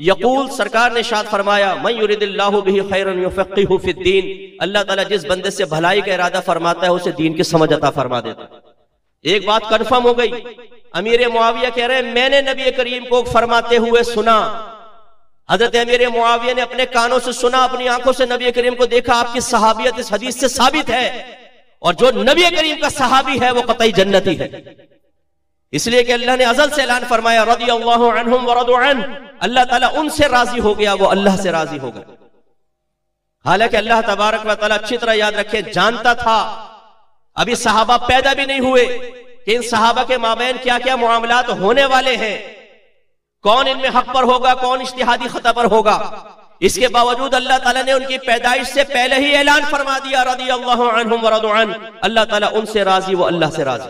यकूल, सरकार ने इरशाद फरमाया, मन युरिदिल्लाहु बिही खैरन युफ़क़्क़िहु फ़िद्दीन, अल्लाह ताला जिस बंदे से भलाई का इरादा फरमाता है उसे दीन की समझ अता फरमा देता है। एक बात कन्फर्म हो गई, अमीर मुआविया कह रहे हैं मैंने नबी करीम को फरमाते हुए सुना। हजरत अमीर मुआविया ने अपने कानों से सुना, अपनी आंखों से नबी करीम को देखा। आपकी सहाबियत इस हदीस से साबित है, और जो नबी करीम का सहाबी है वो कतई जन्नती है। इसलिए कि अल्लाह ने अज़ल से ऐलान फरमाया, रज़ियल्लाहु अन्हुम व रज़ू अन्हु, अल्लाह ताला उनसे राजी हो गया, वो अल्लाह से राजी हो गए। हालांकि अल्लाह तबारक व तआला, अच्छी तरह याद रखें, जानता था अभी सहाबा पैदा भी नहीं हुए कि इन सहाबा के माबैन क्या क्या मुआमलात होने वाले हैं, कौन इनमें हक पर होगा, कौन इज्तिहादी खता पर होगा। इसके बावजूद अल्लाह ताला ने उनकी पैदाइश से पहले ही ऐलान फरमा दिया, रज़ियल्लाहु अन्हुम व रज़ू अन्हु, अल्लाह ताला उनसे राजी, वो अल्लाह से राजी।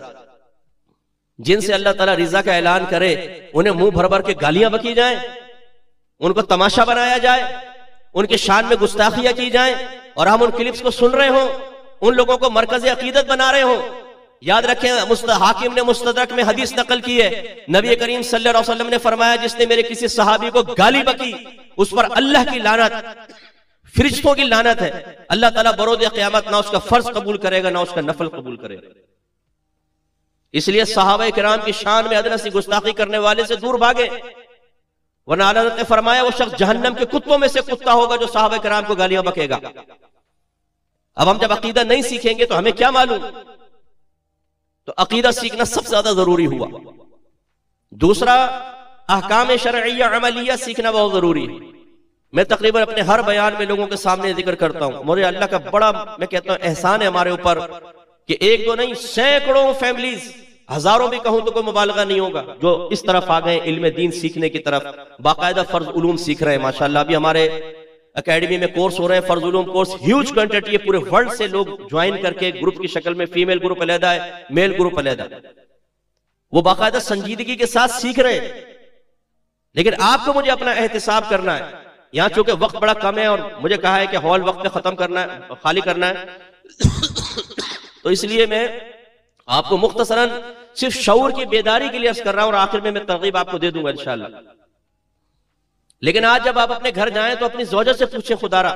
जिनसे अल्लाह ताला रिजा का ऐलान करे उन्हें मुंह भर भर के गालियां बकी जाए, उनको तमाशा बनाया जाए, उनके शान में गुस्ताखियां की जाए, और हम उन क्लिप्स को सुन रहे हों, उन लोगों को मरकज अकीदत बना रहे हों। याद रखें, हाकिम ने मुस्तदरक में हदीस नकल की है, नबी करीम सल्लल्लाहु अलैहि वसल्लम ने फरमाया, जिसने मेरे किसी सहाबी को गाली बकी उस पर अल्लाह की लानत, फरिश्तों की लानत है। अल्लाह ताला बरोज़ क़यामत ना उसका फर्ज कबूल करेगा ना उसका नफल कबूल करेगा। इसलिए सहाबा किराम की शान में अदना सी गुस्ताखी करने वाले से दूर भागे, वरना अल्लाह ने फरमाया वो शख्स जहन्नम के कुत्तों में से कुत्ता होगा जो सहाबा किराम को गालियां बकेगा। अब हम जब अकीदा नहीं सीखेंगे तो हमें क्या मालूम, तो अकीदा सीखना सबसे ज्यादा जरूरी हुआ। दूसरा, अहकाम शरइया अमलिया सीखना बहुत जरूरी है। मैं तकरीबन अपने हर बयान में लोगों के सामने जिक्र करता हूं, मुझे अल्लाह का बड़ा, मैं कहता हूं, एहसान है हमारे ऊपर कि एक दो नहीं सैकड़ों फैमिलीज, हजारों भी कहूं तो कोई मुबालगा नहीं होगा, जो इस तरफ आ गए इल्म दीन सीखने की तरफ, बाकायदा फर्ज उलूम सीख रहे हैं। माशाल्लाह अभी हमारे एकेडमी में कोर्स हो रहे हैं, फर्ज उलूम कोर्स, ह्यूज क्वांटिटी है, पूरे वर्ल्ड से लोग ज्वाइन करके ग्रुप की शक्ल में, फीमेल ग्रुप अलहदा है, मेल ग्रुप अलहदा, वो बाकायदा संजीदगी के साथ सीख रहे हैं। लेकिन आपको मुझे अपना एहतिसाब करना है। यहाँ चूंकि वक्त बड़ा कम है और मुझे कहा है कि हॉल वक्त पे खत्म करना है, खाली करना है, तो इसलिए मैं आपको मुख्तसरन सिर्फ शऊर की बेदारी के लिए अर्ज कर रहा हूं, और आखिर में मैं तरगीब आपको दे दूंगा इंशाअल्लाह। लेकिन आज जब आप अपने घर जाएं तो अपनी ज़ौजा से पूछें, खुदारा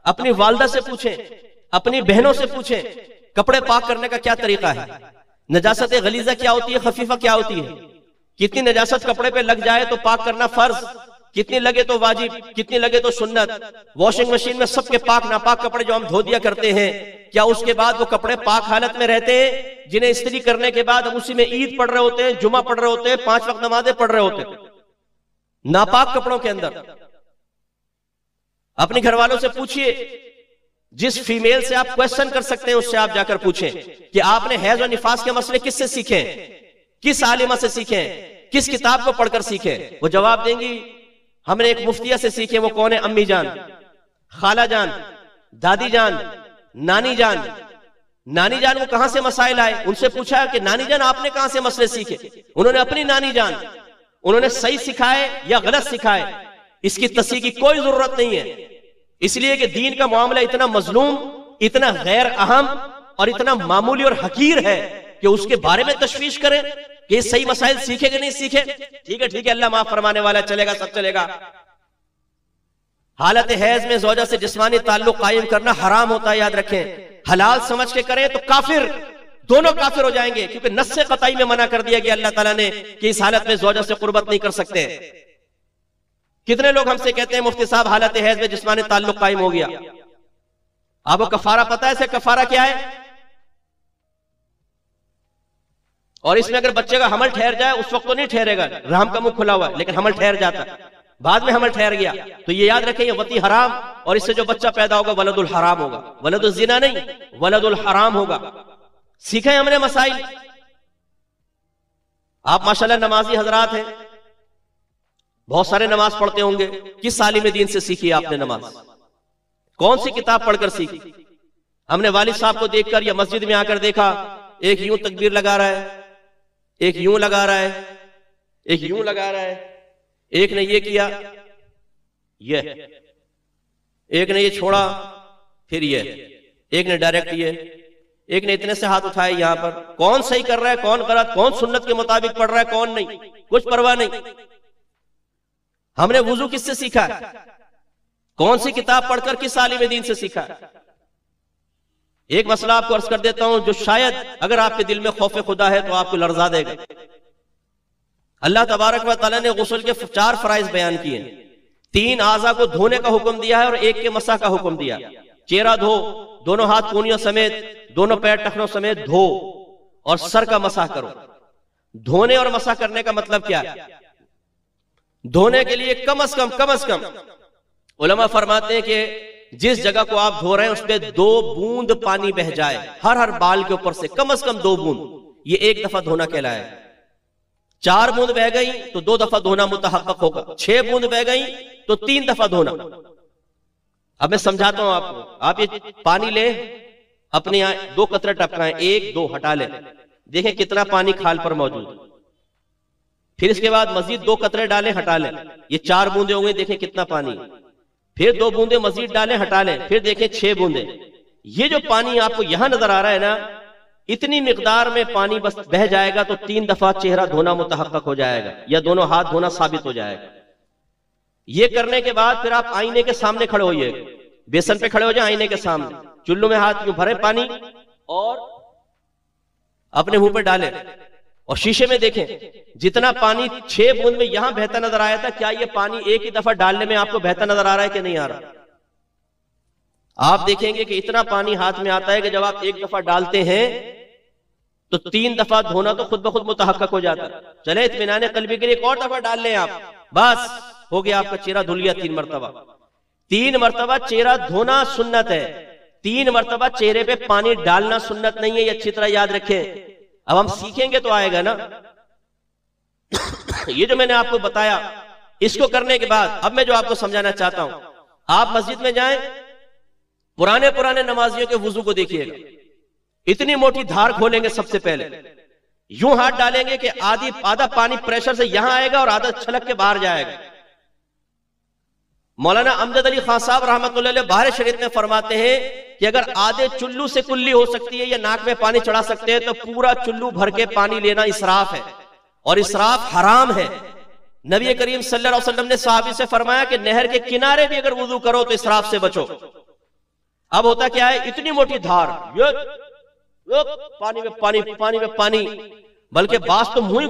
अपनी वालदा से पूछें, अपनी बहनों से पूछें, कपड़े पाक करने का क्या तरीका है, नजासत गलीजा क्या होती है, खफीफा क्या होती है, कितनी नजासत कपड़े पे लग जाए तो पाक करना फर्ज, कितनी लगे तो वाजिब, कितनी लगे तो सुन्नत। वॉशिंग मशीन में सबके पाक नापाक कपड़े जो हम धो दिया करते हैं, क्या उसके बाद वो कपड़े पाक हालत में रहते हैं, जिन्हें इस्त्री करने के बाद हम उसी में ईद पढ़ रहे होते हैं, जुमा पढ़ रहे होते हैं, 5 वक्त नमाजें पढ़ रहे होते हैं, नापाक कपड़ों के अंदर। अपने घर वालों से पूछिए, जिस फीमेल से आप क्वेश्चन कर सकते हैं उससे आप जाकर पूछें कि आपने हैज और निफास के मसले किससे सीखे, किस आलिमा से सीखे, किस किताब को पढ़कर सीखे। वो जवाब देंगी हमने एक मुफ्तिया से सीखे। वो कौन है? अम्मी जान, खाला जान, दादी जान, नानी जान। नानी जान को कहां से मसाइल आए, उनसे पूछा कि नानी जान आपने कहां से मसले सीखे। उन्होंने अपनी नानी जान, उन्होंने सही सिखाए या गलत सिखाए, इसकी तस्सीह की कोई जरूरत नहीं है। इसलिए कि दीन का मामला इतना मजलूम, इतना गैर अहम और इतना मामूली और हकीर है कि उसके बारे में तशवीश करें कि सही मसाइल सीखे कि नहीं सीखे। ठीक है अल्लाह माफ फरमाने वाला, चलेगा, सब चलेगा। हालत हैज में ज़ौजा से जिस्मानी ताल्लुक कायम करना हराम होता है, याद रखें। हलाल समझ के करें तो काफिर, दोनों काफिर हो जाएंगे, क्योंकि नस्से कतई में मना कर दिया गया अल्लाह ताला ने कि इस हालत में ज़ौजा से कुर्बत नहीं कर सकते। कितने लोग हमसे कहते हैं मुफ्ती साहब हालत हैज में जिस्मानी ताल्लुक कायम हो गया, आपको कफारा पता है? कफारा क्या है? और इसमें अगर बच्चे का हमल ठहर जाए, उस वक्त तो नहीं ठहरेगा, राम का मुंह खुला हुआ है, लेकिन हमल ठहर जाता है, बाद में हमल ठहर गया, तो ये याद रखें ये वती हराम, और इससे जो बच्चा पैदा होगा वलदुल हराम होगा, वलदुल जिना नहीं, वलदुल हराम होगा। सीखे हमने मसाइल। आप माशाल्लाह नमाजी हजरात हैं, बहुत सारे नमाज पढ़ते होंगे, किस आलिम दीन से सीखी आपने नमाज? कौन सी किताब पढ़कर सीखी? हमने वालिद साहब को देखकर या मस्जिद में आकर देखा, एक यूं तकबीर लगा रहा है, एक यूं लगा रहा है, एक यूं लगा रहा है, एक ने ये किया, ये एक ने ये छोड़ा, फिर ये एक ने डायरेक्ट ये, एक ने इतने से हाथ उठाए यहां पर। कौन सही कर रहा है, कौन गलत, कौन सुन्नत के मुताबिक पढ़ रहा है, कौन नहीं, कुछ परवाह नहीं। हमने वुजू किससे सीखा है? कौन सी किताब पढ़कर किस आलिम दीन से सीखा है? एक मसला आपको अर्ज कर देता हूं जो शायद अगर आपके दिल में खौफ खुदा है तो आपको लर्जा देगा। अल्लाह तबारक व तआला ने गुस्ल के 4 फराइज बयान किए हैं। 3 आज़ा को धोने का हुक्म दिया है और 1 के मसा का हुक्म दिया। चेहरा धो, दोनों हाथ कोनियों समेत, दोनों पैर टखनों समेत धो, और सर का मसा करो। धोने और मसा करने का मतलब क्या है? धोने के लिए कम अज कम उलमा फरमाते हैं कि जिस जगह को आप धो रहे हैं उसमें 2 बूंद पानी बह जाए हर बाल के ऊपर से, कम से कम 2 बूंद, ये 1 दफा धोना कहलाए। 4 बूंद बह गई तो 2 दफा धोना मुतहक्कक होगा। 6 बूंद बह गई तो 3 दफा धोना। अब मैं समझाता हूं आपको। आप ये पानी ले, अपने यहां 2 कतरे टपकाएं, 1 2 हटा ले, देखें कितना पानी खाल पर मौजूद। फिर इसके बाद मजीद 2 कतरे डालें, हटा लें, ये 4 बूंदे हो गई, देखें कितना पानी। फिर 2 बूंदे मजीद डालें, हटा लें, फिर देखें 6 बूंदे। ये जो पानी आपको यहां नजर आ रहा है ना, इतनी मिकदार में पानी बस बह जाएगा तो 3 दफा चेहरा धोना मुतहक्कक हो जाएगा, या दोनों हाथ धोना साबित हो जाएगा। ये करने के बाद फिर आप आईने के सामने खड़े होइए, बेसन पे खड़े हो जाए, आईने के सामने, चुल्लू में हाथ क्यों भरे पानी और अपने मुंह पे डालें और शीशे में देखें जितना पानी 6 बूंद में यहां बहता नजर आया था, क्या ये पानी एक ही दफा डालने में आपको बहता नजर आ रहा है कि नहीं आ रहा? आप देखेंगे कि इतना पानी हाथ में आता है कि जब आप 1 दफा डालते हैं तो 3 दफा धोना तो खुद ब खुद मुतहक्कक हो जाता है। चले इत्मीनान क़ल्बी के लिए 1 और दफा डाल लें आप, बस हो गया, आपका चेहरा धुल गया 3 मरतबा। 3 मरतबा चेहरा धोना सुन्नत है, 3 मरतबा चेहरे पे पानी डालना सुन्नत नहीं है, ये अच्छी तरह याद रखें। अब हम सीखेंगे तो आएगा ना। ये जो मैंने आपको बताया, इसको करने के बाद अब मैं जो आपको समझाना चाहता हूं, आप मस्जिद में जाएं, पुराने नमाजियों के वुजू को देखिएगा। इतनी मोटी धार खोलेंगे, सबसे पहले यूं हाथ डालेंगे कि आधा पानी प्रेशर से यहां आएगा और आधा छलक के बाहर जाएगा। मौलाना अमजद अली खान साहब रहमतुल्लाह अलैह बाहर शरीयत में फरमाते हैं कि अगर आधे चुल्लू से कुल्ली हो सकती है या नाक में पानी चढ़ा सकते हैं तो पूरा चुल्लू भर के पानी लेना इसराफ है, और इसराफ हराम है। नबी करीम सल्लल्लाहु अलैहि वसल्लम ने सहाबी से फरमाया कि नहर के किनारे भी अगर वुजू करो तो इसराफ से बचो। अब होता क्या है, इतनी मोटी धार, ये पानी में पानी, पानी में पानी, बल्कि बास तो मुंह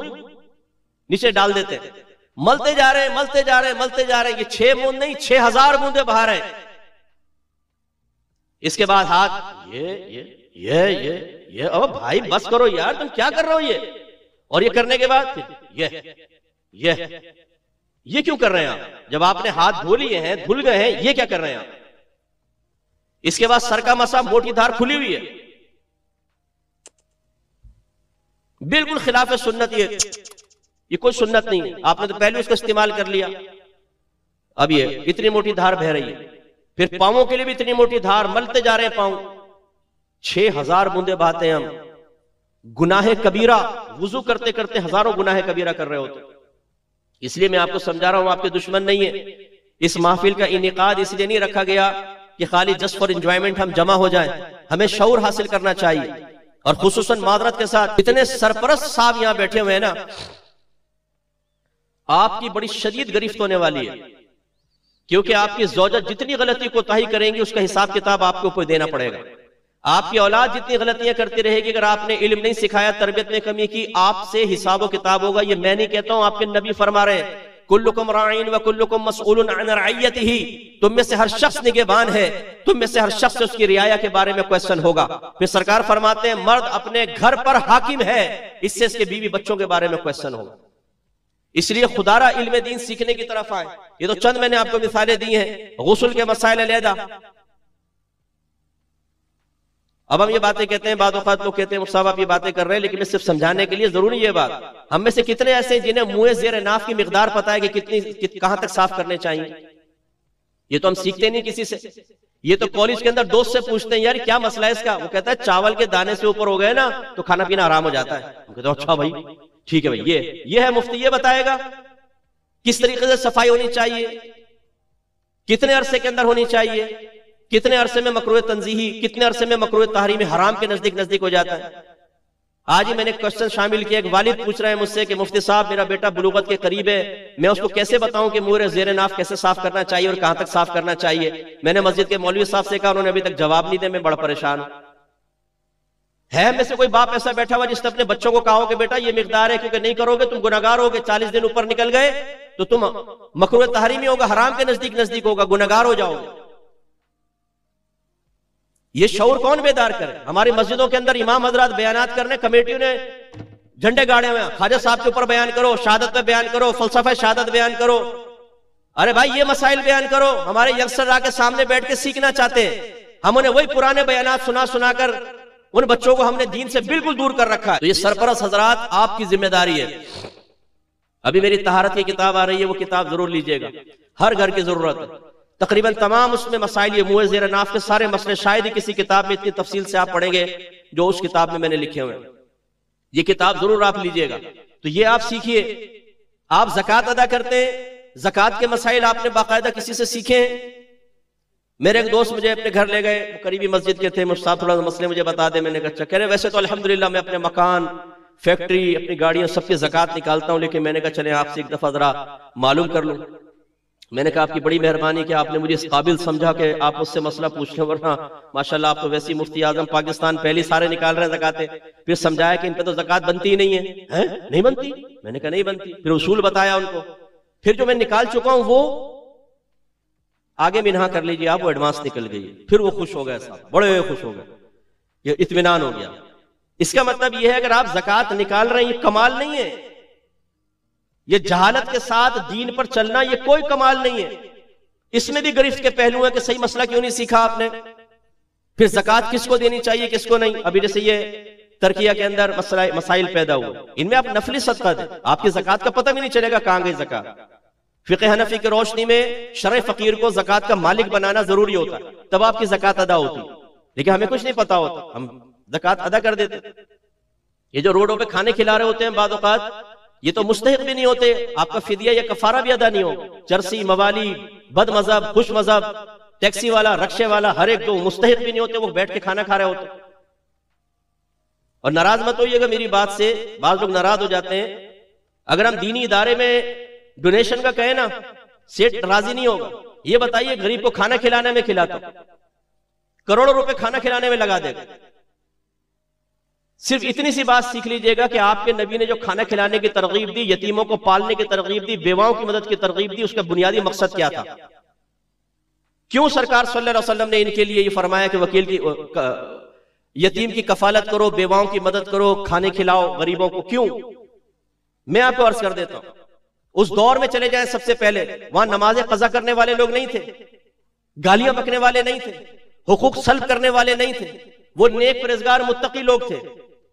नीचे डाल देते हैं, मलते जा रहे हैं, मलते जा रहे हैं, मलते जा रहे हैं। ये 6 बूंद नहीं, 6000 बूंदे बाहर है। इसके बाद हाथ ये ओ भाई बस करो यार, तुम क्या कर रहे हो ये? और ये करने के बाद ये क्यों कर रहे हैं आप? जब आपने हाथ धो लिए हैं, धुल गए हैं, ये क्या कर रहे हैं आप? इसके बाद सर का मसा, मोटी धार खुली हुई है, बिल्कुल खिलाफ सुन्नत। ये कोई सुन्नत नहीं है, आपने तो पहले इसका इस्तेमाल कर लिया। अब ये इतनी मोटी धार बह रही है। फिर पांवों के लिए भी इतनी मोटी धार, मलते जा रहे हैं पांव, 6000 बूंदे बहाते हैं हम, गुनाह कबीरा, वुजू करते करते हजारों गुनाह कबीरा कर रहे होते। इसलिए मैं आपको समझा रहा हूं, आपके दुश्मन नहीं है। इस महफिल का इनेकाद इसलिए नहीं रखा गया कि खाली जस्ट फॉर एंजॉयमेंट हम जमा हो जाएं। हमें शऊर हासिल करना चाहिए, और खुसूसन मादरत के साथ इतने सरपरस्त साहब यहां बैठे हुए हैं ना, आपकी बड़ी शदीद गिरफ्त होने वाली है, क्योंकि आपकी ज़ौजा जितनी गलती कोताही करेंगी उसका हिसाब किताब आपके ऊपर देना पड़ेगा। आपकी औलाद जितनी गलतियां करती रहेगी, अगर आपने इल्म नहीं सिखाया, तरबियत में कमी की, आपसे हिसाब किताब होगा। ये मैं नहीं कहता हूं, आपके नबी फरमा रहे हैं, कुल्लुकुम राइन व कुल्लुकुम मसऊलुन अन रअयतिही, तुम में से हर शख्स निगहबान है, तुम में से हर शख्स से उसकी रियाया के बारे में क्वेश्चन होगा। फिर सरकार फरमाते हैं, मर्द अपने घर पर हाकिम है, इससे इसके बीवी बच्चों के बारे में क्वेश्चन होगा। इसलिए खुदारा इल्म दीन सीखने की तरफ आए। ये तो चंद मैंने आपको मिसालें दी हैं, गुस्ल के मसाइल अलहदा। अब हम ये बातें कहते हैं, बाद औक़ात लोग कहते हैं साहब आप ये बातें कर रहे हैं, लेकिन मैं सिर्फ समझाने के लिए जरूरी ये बात, हम में से कितने ऐसे हैं जिन्हें मुंह ज़ेर नाफ की मिकदार पता है कि कहां तक साफ करने चाहिए। ये तो हम सीखते नहीं किसी से, ये तो कॉलेज के अंदर दोस्त से पूछते हैं, यार क्या मसला है इसका, वो कहता है चावल के दाने से ऊपर हो गए ना तो खाना पीना आराम हो जाता है। हम कहते हैं अच्छा भाई ठीक है भाई, ये है मुफ्ती, ये बताएगा किस तरीके से सफाई होनी चाहिए, कितने अरसे के अंदर होनी चाहिए, कितने अरसे में मकरूह तंजीही, कितने अरसे में मकरूह तहरीम हराम के नजदीक हो जाता है। आज ही मैंने क्वेश्चन शामिल किया, एक वालिद पूछ रहे हैं मुझसे कि मुफ्ती साहब मेरा बेटा बुलूगत के करीब है, मैं उसको कैसे बताऊं कि मुंह ज़ेर नाफ कैसे साफ करना चाहिए और कहां तक साफ करना चाहिए। मैंने मस्जिद के मौलवी साहब से कहा, उन्होंने अभी तक जवाब नहीं दिया, मैं बड़ा परेशान हूं। है में से कोई बाप ऐसा बैठा हुआ जिसने अपने बच्चों को कहा हो कि बेटा ये मिकदार है, क्योंकि नहीं करोगे तुम गुनहगार होगे, 40 दिन ऊपर निकल गए तो तुम मकरूह तहरीमी होगा, हराम के नजदीक होगा, गुनहगार हो जाओगे। ये शऊर कौन बेदार करे। हमारी मस्जिदों के अंदर इमाम हजरात बयानात करने, कमेटियों ने झंडे गाड़े हुए, ख्वाजा साहब के ऊपर बयान करो, शहादत पे बयान करो, फलसफा शहादत बयान करो। अरे भाई ये मसाइल बयान करो। हमारे यंगस्टर आके सामने बैठ के सीखना चाहते हैं, हम उन्हें वही पुराने बयानात सुनाकर उन बच्चों को हमने दीन से बिल्कुल दूर कर रखा है। तो ये सरपरस्त हजरात आपकी जिम्मेदारी है। अभी मेरी तहारत की किताब आ रही है, वो किताब जरूर लीजिएगा, हर घर की जरूरत है। तकरीबन तमाम उसमें मसाइल, ये मुँह ज़ेर नाफ के सारे मसले शायद ही किसी किताब में इतनी तफसील से आप पढ़ेंगे जो उस किताब में मैंने लिखे हुए हैं। ये किताब जरूर आप लीजिएगा। तो ये आप सीखिए। आप ज़कात अदा करते हैं, ज़कात के मसाइल आपने बाकायदा किसी से सीखे हैं। मेरे एक दोस्त मुझे अपने घर ले गए, करीबी मस्जिद के थे, मुझसे थोड़ा मसले मुझे बता दे। मैंने कहा अच्छा। कह रहे वैसे तो अल्हम्दुलिल्लाह मैं अपने मकान, फैक्ट्री, अपनी गाड़ियां सबकी ज़कात निकालता हूं, लेकिन मैंने कहा चले आपसे एक दफा जरा मालूम कर लूं। मैंने कहा आपकी बड़ी मेहरबानी कि आपने मुझे इस काबिल समझा कि आप मुझसे मसला पूछ लें, वरना माशाल्लाह आप तो वैसी मुफ्ती आजम पाकिस्तान पहले सारे निकाल रहे हैं ज़कातें। फिर समझाया कि इन पे तो ज़कात बनती ही नहीं है। नहीं बनती? मैंने कहा नहीं बनती। फिर उसूल बताया उनको। फिर जो मैं निकाल चुका हूं वो आगे मिन्हा कर लीजिए आप, वो एडवांस निकल गई। फिर वो खुश हो गए साहब, बड़े खुश हो गए, ये इत्मीनान हो गया। इसका मतलब ये है अगर आप ज़कात निकाल रहे हैं ये कमाल नहीं है, ये जहालत के साथ दीन पर चलना ये कोई कमाल नहीं है। इसमें भी गिरफ्त के पहलू है कि सही मसला क्यों नहीं सीखा आपने। फिर ज़कात किसको देनी चाहिए किसको नहीं। अभी जैसे ये तरकिया के अंदर मसाइल पैदा हुए, इनमें आप नफली सदका दें, आपकी ज़कात का पता भी नहीं चलेगा कहां गई ज़कात। फ़िक़्ह हनफ़ी की रोशनी में शरअ फ़कीर को ज़कात का मालिक बनाना जरूरी होता है, तब आपकी ज़कात अदा होती। लेकिन हमें कुछ नहीं पता होता, हम ज़कात अदा कर देते। ये जो रोडों पे खाने खिला रहे होते हैं बाद औक़ात, ये तो मुस्तहिक भी नहीं होते, आपका फिदिया या कफारा भी अदा नहीं हो। चरसी, मवाली, बद मजहब, खुश मजहब, टैक्सी वाला, रक्शे वाला, हर एक जो मुस्तहिक भी नहीं होते, वो बैठ के खाना खा रहे होते। और नाराज मत होइएगा मेरी बात से, बाज़ लोग नाराज हो जाते हैं। अगर हम दीनी इदारे में डोनेशन का कहें ना, सेठ राजी नहीं होगा। ये बताइए गरीब को खाना खिलाने में खिलाता, करोड़ों रुपए खाना खिलाने में लगा देगा। सिर्फ इतनी सी बात सीख लीजिएगा कि आपके नबी ने जो खाना खिलाने की तरगीब दी, यतीमों को पालने की तरगीब दी, बेवाओं की मदद की तरगीब दी, उसका बुनियादी मकसद क्या था। क्यों सरकार सल्लल्लाहु अलैहि वसल्लम ने इनके लिए ये फरमाया कि वकील की यतीम की कफालत करो, बेवाओं की मदद करो, खाने खिलाओ गरीबों को, क्यों? मैं आपको अर्ज कर देता हूं। उस दौर में चले जाएं, सबसे पहले वहां नमाजें कज़ा करने वाले लोग नहीं थे, गालियां बकने वाले नहीं थे, हुकूक सल्ब करने वाले नहीं थे। वो नेक परहेज़गार मुत्तकी लोग थे।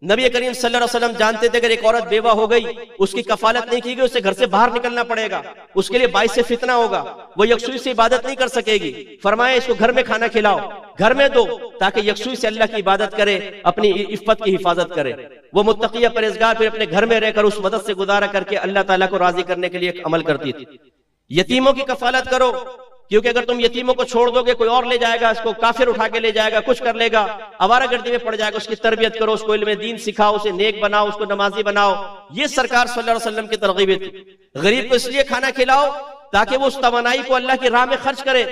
नबी करीम सल्लल्लाहु अलैहि वसल्लम जानते थे अगर एक औरत बेवा हो गई, उसकी कफालत नहीं की गई, उसे घर से बाहर निकलना पड़ेगा, उसके लिए बाइस से फितना होगा, वो यकसुई से इबादत नहीं कर सकेगी। फरमाया इसको घर में खाना खिलाओ, घर में दो, ताकि यकसुई से अल्लाह की इबादत करे, अपनी इफ्फत की हिफाजत करे। वो मुत्तकिया परहेजगार फिर अपने घर में रहकर उस मदद से गुजारा करके अल्लाह ताला को राजी करने के लिए अमल करती थी। यतीमों की कफालत करो, क्योंकि अगर तुम यतीमों को छोड़ दोगे कोई और ले जाएगा, इसको काफिर उठा के ले जाएगा, कुछ कर लेगा, आवारागर्दी में पड़ जाएगा। उसकी तरबियत करो, उसको इल्म दीन सिखाओ, उसे नेक बनाओ, उसको नमाजी बनाओ। ये सरकार सल्लल्लाहु अलैहि वसल्लम की तरगीब थी। गरीब को इसलिए खाना खिलाओ ताकि वो उस तवानाई को अल्लाह की राह में खर्च करे,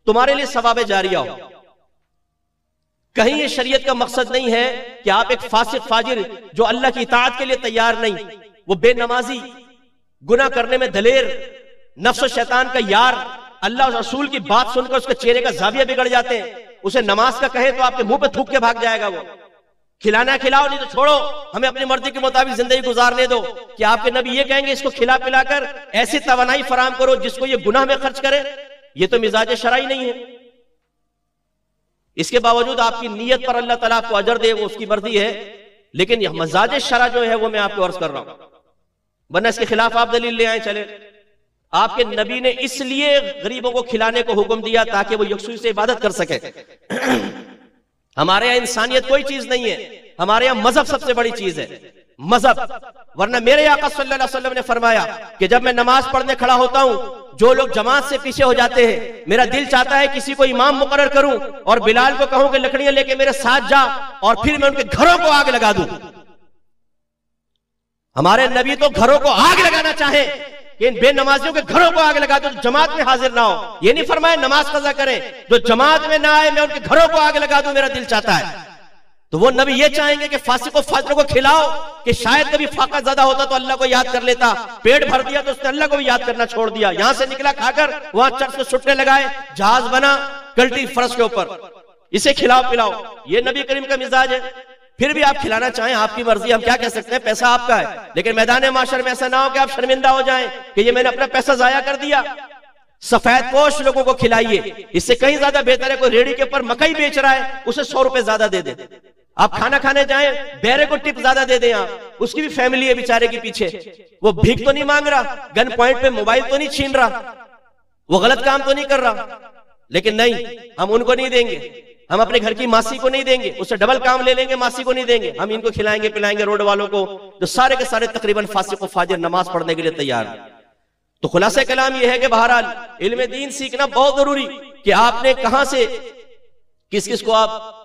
तुम्हारे लिए सवाब जारिया हो। कहीं ये शरीयत का मकसद नहीं है कि आप एक फासिक फाजिर जो अल्लाह की इताअत के लिए तैयार नहीं, वो बेनमाजी, गुनाह करने में दलेर, नफ्स और शैतान का यार, अल्लाह और रसूल की बात सुनकर उसके चेहरे का जाविया बिगड़ जाते हैं। उसे नमाज का कहे तो आपके मुंह पे थूक के भाग जाएगा। वो खिलाना खिलाओ, नहीं तो छोड़ो, हमें अपनी मर्जी के मुताबिक जिंदगी गुजारने दो। कि आपके नबी ये कहेंगे इसको खिला पिलाकर ऐसी तवानाई फराम करो जिसको ये गुनाह में खर्च करे? ये तो मिजाज शरई नहीं है। इसके बावजूद आपकी नीयत पर अल्लाह ताला आपको अजर दे, वो उसकी मर्जी है, लेकिन यह मजाज शरा जो है वो मैं आपको अर्ज कर रहा हूं, वरना इसके खिलाफ आप दलील ले आए चले। आपके नबी ने इसलिए गरीबों को खिलाने को हुक्म दिया ताकि वो यकसुई से इबादत कर सके। हमारे यहां इंसानियत कोई चीज नहीं है, हमारे यहां मजहब सबसे बड़ी चीज है, मजहब। वरना मेरे आका सल्लल्लाहु अलैहि वसल्लम ने फरमाया कि जब मैं नमाज पढ़ने खड़ा होता हूं, जो लोग जमात से पीछे हो जाते हैं, मेरा दिल चाहता है किसी को इमाम मुकर्रर करूं और बिलाल को कहूं कि लकड़ियां लेके मेरे साथ जा, और फिर मैं उनके घरों को आग लगा दूं। हमारे नबी तो घरों को आग लगाना चाहे कि इन बेनमाजियों के घरों को आग लगा दो, तो जमात में हाजिर ना हो। ये नहीं फरमाया नमाज कज़ा करें, जो जमात में ना आए मैं उनके घरों को आग लगा दूं, मेरा दिल चाहता है। तो वो नबी ये चाहेंगे कि फासिक और फाजिर को खिलाओ, कि शायद कभी फाका ज्यादा होता तो अल्लाह को याद कर लेता, पेट भर दिया तो उसने अल्लाह को भी याद करना छोड़ दिया, यहां से निकला खाकर वहां चर्च में सुटने लगाए, जहाज बना कल्टी फर्श के ऊपर, इसे खिलाओ पिलाओ। ये नबी करीम का मिजाज है। फिर भी आप खिलाना चाहें, आपकी मर्जी, हम क्या कह सकते हैं, पैसा आपका है, लेकिन मैदान माशर में ऐसा ना हो कि आप शर्मिंदा हो जाएं कि ये मैंने अपना पैसा जाया कर दिया। सफेद पोश लोगों को खिलाइए, इससे कहीं ज्यादा बेहतर है कोई रेडी के ऊपर मकई बेच रहा है, उसे 100 रुपए ज्यादा दे दे। आप खाना खाने जाएं, बेरे को टिप ज्यादा दे दें, आप, उसकी भी फैमिली है बेचारे के पीछे, वो भीख तो नहीं मांग रहा, गन पॉइंट पे मोबाइल तो नहीं छीन रहा, वो गलत काम तो नहीं कर रहा, लेकिन नहीं, हम उनको नहीं देंगे, हम अपने घर की मासी को नहीं देंगे, उससे डबल काम ले लेंगे, मासी को नहीं देंगे, हम इनको खिलाएंगे पिलाएंगे रोड वालों को, जो सारे के सारे तकरीबन फासिक व फाजिर नमाज पढ़ने के लिए तैयार है। तो खुलासा कलाम यह है कि बहरहाल इल्म दीन सीखना बहुत जरूरी, कि आपने कहां से किस किस को आप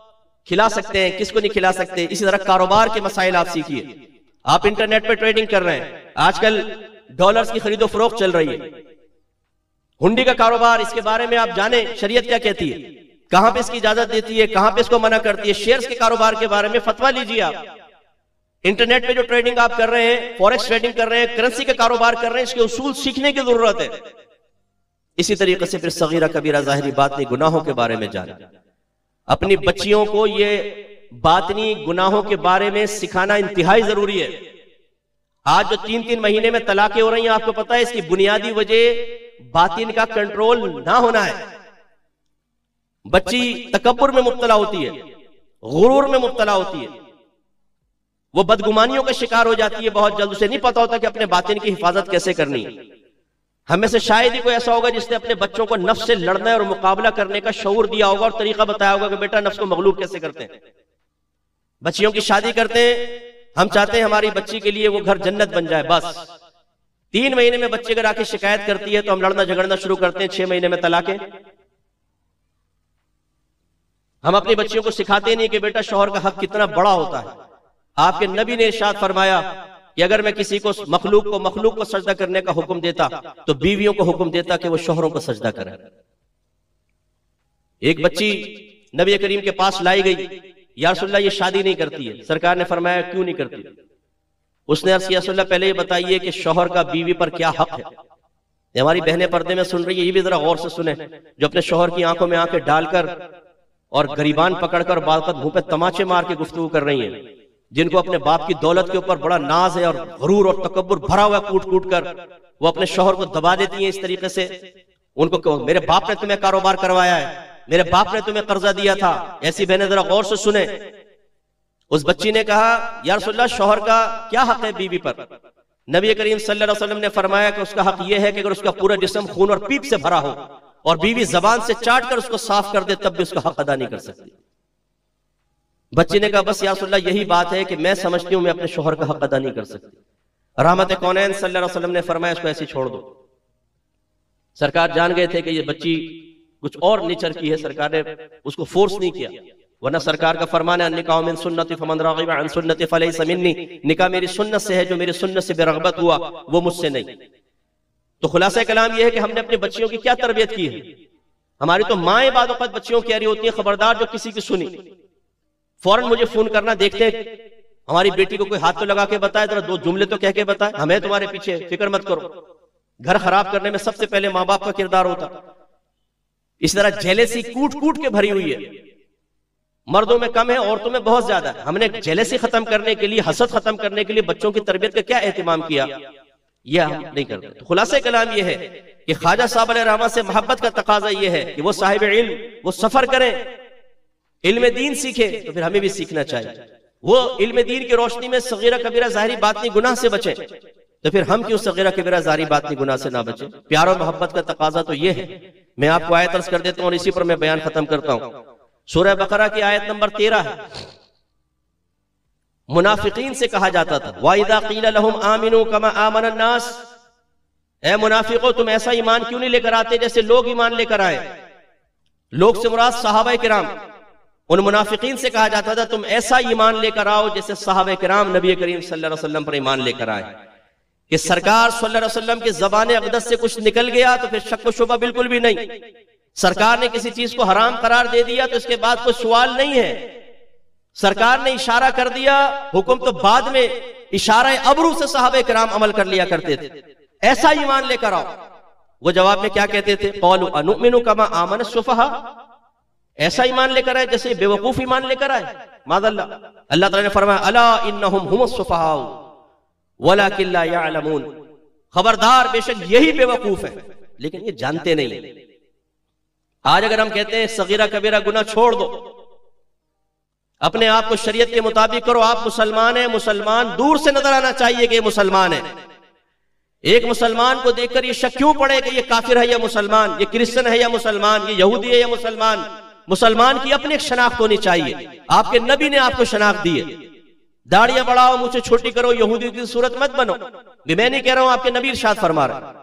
खिला सकते हैं, किसको नहीं खिला सकते। इसी तरह कारोबार के मसाइल आप सीखिए। आप इंटरनेट पे ट्रेडिंग कर रहे हैं, आजकल डॉलर्स की खरीदो फरोख्त चल रही है, हुंडी का कारोबार, इसके बारे में आप जाने शरीयत क्या कहती है, कहां पे इसकी इजाजत देती है, कहां पे इसको मना करती है। शेयर्स के कारोबार के बारे में फतवा लीजिए आप। इंटरनेट पे जो ट्रेडिंग आप कर रहे हैं, फॉरेक्स ट्रेडिंग कर रहे हैं, करेंसी का कारोबार कर रहे हैं, इसके उसूल सीखने की जरूरत है। इसी तरीके से फिर सगीरा कबीरा जाहिरी बातनी गुनाहों के बारे में जाने, अपनी बच्चियों को ये बातनी गुनाहों के बारे में सिखाना इंतहाई जरूरी है। आज जो 3-3 महीने में तलाकें हो रही हैं, आपको पता है इसकी बुनियादी वजह बातिन का कंट्रोल ना होना है। बच्ची तकब्बुर में मुब्तला होती है, गुरूर में मुब्तला होती है, वो बदगुमानियों का शिकार हो जाती है बहुत जल्द, उसे नहीं पता होता कि अपने बातिन की हिफाजत कैसे करनी है। हमें से शायद ही कोई ऐसा होगा जिसने अपने बच्चों को नफ्स से लड़ने और मुकाबला करने का शऊर दिया होगा और तरीका बताया होगा कि बेटा नफ्स को मगलूब कैसे करते हैं। बच्चियों की शादी करते हैं, हम चाहते हैं हमारी बच्ची के लिए वो घर जन्नत बन जाए, बस 3 महीने में बच्चे अगर आके शिकायत करती है तो हम लड़ना झगड़ना शुरू करते हैं, 6 महीने में तलाकें। हम अपनी बच्चियों को सिखाते नहीं कि बेटा शौहर का हक कितना बड़ा होता है। आपके नबी ने इरशाद फरमाया कि अगर मैं किसी को मखलूक को सजदा करने का हुक्म देता तो बीवियों को हुक्म देता कि वो शौहरों को सजदा करें। एक बच्ची नबी करीम के पास लाई गई, या रसूलल्लाह ये शादी नहीं करती है। सरकार ने फरमाया क्यों नहीं करती? उसने अर्ज़ किया रसूलल्लाह पहले ये बताइए कि शौहर का बीवी पर क्या हक है। हमारी बहनें पर्दे में सुन रही है, ये भी जरा गौर से सुने, जो अपने शौहर की आंखों में आंखें डालकर और गरीबान पकड़कर बालकत मुंह पे तमाचे मार के गुफ्तगू कर रही हैं, जिनको अपने बाप की दौलत के ऊपर बड़ा नाज है और गुरूर और तकब्बुर भरा हुआ कूट कूट कर वो अपने शौहर को दबा देती हैं इस तरीके से। उनको मेरे बाप ने तुम्हें कारोबार करवाया है, मेरे बाप ने तुम्हें कर्जा दिया था। ऐसी बहनें जरा गौर से सुने, उस बच्ची ने कहा, या रसूलल्लाह, शौहर का क्या हक है बीवी पर? नबी करीम सल्लल्लाहु अलैहि वसल्लम ने फरमाया कि उसका हक यह है कि अगर उसका पूरा जिस्म खून और पीप से भरा हो और बीवी जबान से चाट कर उसको साफ कर दे तब भी उसका हक अदा नहीं कर सकती। बच्ची ने कहा, बस या रसूलल्लाह, यही बात है कि मैं समझती हूं मैं अपने शौहर का हक अदा नहीं कर सकती। रहमत कौनैन सल्लल्लाहु अलैहि वसल्लम ने फरमाया, इसको ऐसे छोड़ दो। सरकार जान गए थे कि ये बच्ची कुछ और नेचर की है, सरकार ने उसको फोर्स नहीं किया, वरना सरकार का फरमान है, निकाह मिन सुन्नती फमन रागिब अन सुन्नती फलैसा मिन्नी, निकाह मेरी सुन्नत से है, जो मेरी सुन्नत से बेरगबत हुआ वो मुझसे नहीं। तो खुलासा कलाम यह है कि हमने अपने बच्चियों की क्या तरबियत की है। हमारी तो माएं बाद वक्त बच्चियों की कह रही होती है, खबरदार जो किसी की सुनी फौरन मुझे फोन करना, देखते हैं हमारी बेटी को कोई हाथ तो लगा के बताए, जरा 2 जुमले तो कह के बताए, हमें तुम्हारे पीछे, फिक्र मत करो। घर खराब करने में सबसे पहले माँ बाप का किरदार होता। इस तरह जेलेसी कूट कूट के भरी हुई है, मर्दों में कम है, औरतों में बहुत ज्यादा है। हमने जेलेसी खत्म करने के लिए, हसद खत्म करने के लिए बच्चों की तरबियत का क्या एहतमाम किया, यह हम नहीं करते। तो खुलासा कलाम यह है कि ख्वाजा साहब अलैहिर्रहमा से मोहब्बत का तकाजा यह है कि वो साहिब इल्म, वो सफर करें, इल्म दीन सीखे, तो फिर हमें भी सीखना चाहिए। वो इल्म दीन की रोशनी में सगीरा कबीरा ज़ाहिरी बातनी गुनाह से बचे, तो फिर हम क्यों सगीरा कबीरा ज़ाहिरी बातनी गुनाह से ना बचे। प्यार और मोहब्बत का तकाजा तो यह है। मैं आपको आयत अर्ज कर देता हूं और इसी पर मैं बयान खत्म करता हूं। सूरह बकरा की आयत नंबर 13 है। मुनाफिकीन से कहा जाता था, वाइदा क़ीला लहुम आमिनू कमा आमन अन्नास, ऐ मुनाफिकों, तुम ऐसा ईमान क्यों नहीं लेकर आते जैसे लोग ईमान लेकर आए। लोग से मुराद सहाबा किराम। उन मुनाफिकीन से कहा जाता था, तुम ऐसा ईमान लेकर आओ जैसे सहाबा किराम नबी करीम सल्लल्लाहु अलैहि वसल्लम पर ईमान लेकर आए। कि सरकार सल्लल्लाहु अलैहि वसल्लम की ज़बान अक़दस से कुछ निकल गया तो फिर शक व शुबा बिल्कुल भी नहीं। सरकार ने किसी चीज को हराम करार दे दिया तो इसके बाद कोई सवाल नहीं है। सरकार ने इशारा कर दिया, हुक्म तो बाद में इशारा अबरू से सहाबे किराम अमल कर लिया करते थे। ऐसा ईमान लेकर आओ। वो जवाब में क्या कहते थे, क़ालू अनुमिनु कमा आमन सुफहा, ऐसा ईमान लेकर आए जैसे बेवकूफ ईमान लेकर आए। मादल्ला। अल्लाह ताला ने फरमाया, अला इन्नहुम हुमुस सुफहा वलाकिन ला यअलमून, खबरदार बेशक यही बेवकूफ है लेकिन ये जानते नहीं। आज अगर हम कहते हैं सगीरा कबीरा गुनाह छोड़ दो, अपने आप को शरीयत के मुताबिक करो, आप मुसलमान हैं, मुसलमान दूर से नजर आना चाहिए कि ये मुसलमान है। एक मुसलमान को देखकर ये शक क्यों पड़े कि ये काफिर है या मुसलमान, ये क्रिश्चियन है या मुसलमान, ये यहूदी है या मुसलमान। मुसलमान की अपनी एक शनाख्त होनी चाहिए। आपके नबी ने आपको शनाख्त दी है। दाढ़ियां बढ़ाओ, मुझे छोटी करो, यहूदी की सूरत मत बनो। मैं नहीं कह रहा हूं, आपके नबी इरशाद फरमा रहे।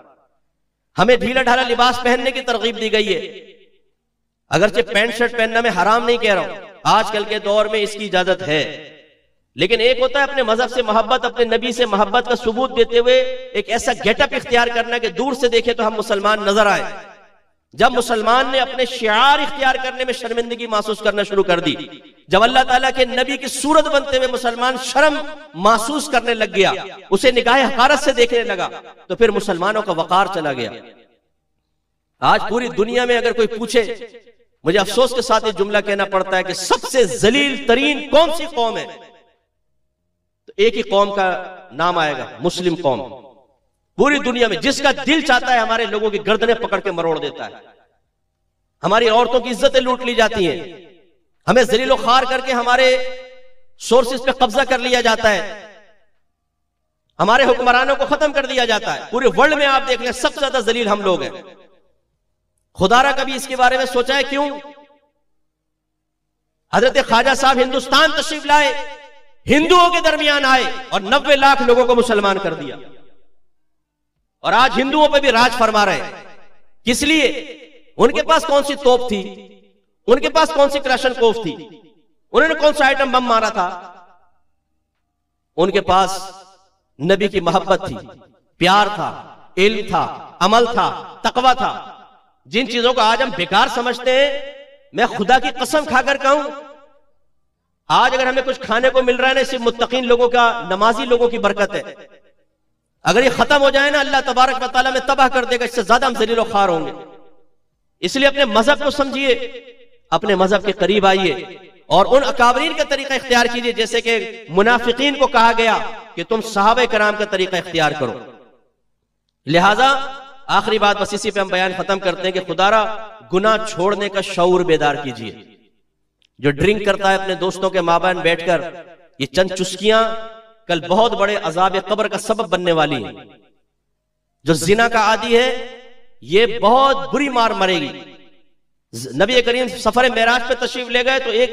हमें ढीला ढाला लिबास पहनने की तरगीब दी गई है। अगरचे पैंट शर्ट पहनना मैं हराम नहीं कह रहा हूं, आजकल के दौर में इसकी इजाजत है। लेकिन एक होता है अपने मजहब से मोहब्बत, अपने नबी से मोहब्बत का सबूत देते हुए एक ऐसा गेटअप इख्तियार करना कि दूर से देखे तो हम मुसलमान नजर आए। जब मुसलमान ने अपने शियार इख्तियार करने में शर्मिंदगी महसूस करना शुरू कर दी, जब अल्लाह ताला के नबी की सूरत बनते हुए मुसलमान शर्म महसूस करने लग गया, उसे निगाह हकारत से देखने लगा, तो फिर मुसलमानों का वकार चला गया। आज पूरी दुनिया में अगर कोई पूछे, मुझे अफसोस के साथ ये जुमला कहना पड़ता है कि सबसे जलील तरीन कौन सी कौम है, तो एक ही कौम का नाम आएगा, मुस्लिम कौम। पूरी दुनिया में जिसका दिल चाहता है हमारे लोगों की गर्दनें पकड़ के मरोड़ देता है। हमारी औरतों की इज्जतें लूट ली जाती हैं, हमें जलीलो खार करके हमारे सोर्सेस पे कब्जा कर लिया जाता है, हमारे हुक्मरानों को खत्म कर दिया जाता है। पूरे वर्ल्ड में आप देख लें सबसे ज्यादा जलील हम लोग हैं। खुदारा कभी इसके बारे में सोचा है क्यों? हजरत ख्वाजा साहब हिंदुस्तान तशरीफ लाए, हिंदुओं के दरमियान आए और 90 लाख लोगों को मुसलमान कर दिया, और आज हिंदुओं पर भी राज फरमा रहे हैं। किस लिए? उनके पास कौन सी तोप थी, उनके पास कौन सी क्लैशनकोफ थी, उन्होंने कौन सा आइटम बम मारा था? उनके पास नबी की मोहब्बत थी, प्यार था, इल्म था, अमल था, तकवा था। जिन चीजों को आज हम बेकार समझते हैं, मैं खुदा की कसम खाकर कहूं, आज अगर हमें कुछ खाने को मिल रहा है ना, सिर्फ मुत्तकीन लोगों का, नमाजी लोगों की बरकत है। अगर ये खत्म हो जाए ना, अल्लाह तबारक व तआला में तबाह कर देगा, इससे ज्यादा हम जलीलो खार होंगे। इसलिए अपने मजहब को समझिए, अपने मजहब के करीब आइए और उन अकाबरीन का तरीका इख्तियार कीजिए, जैसे कि मुनाफिकीन को कहा गया कि तुम सहाबा कराम का तरीका इख्तियार करो। लिहाजा आखिरी बात बस इसी पे हम बयान खत्म करते हैं कि खुदारा गुनाह छोड़ने का शऊर बेदार कीजिए। जो ड्रिंक करता है अपने दोस्तों के माबैन बैठकर, ये चंद चुस्कियां कल बहुत बड़े अजाब कब्र का सबब बनने वाली हैं। जो जिना का आदी है ये बहुत बुरी मार मरेगी। नबी करीम सफर मेराज पे तशरीफ ले गए तो एक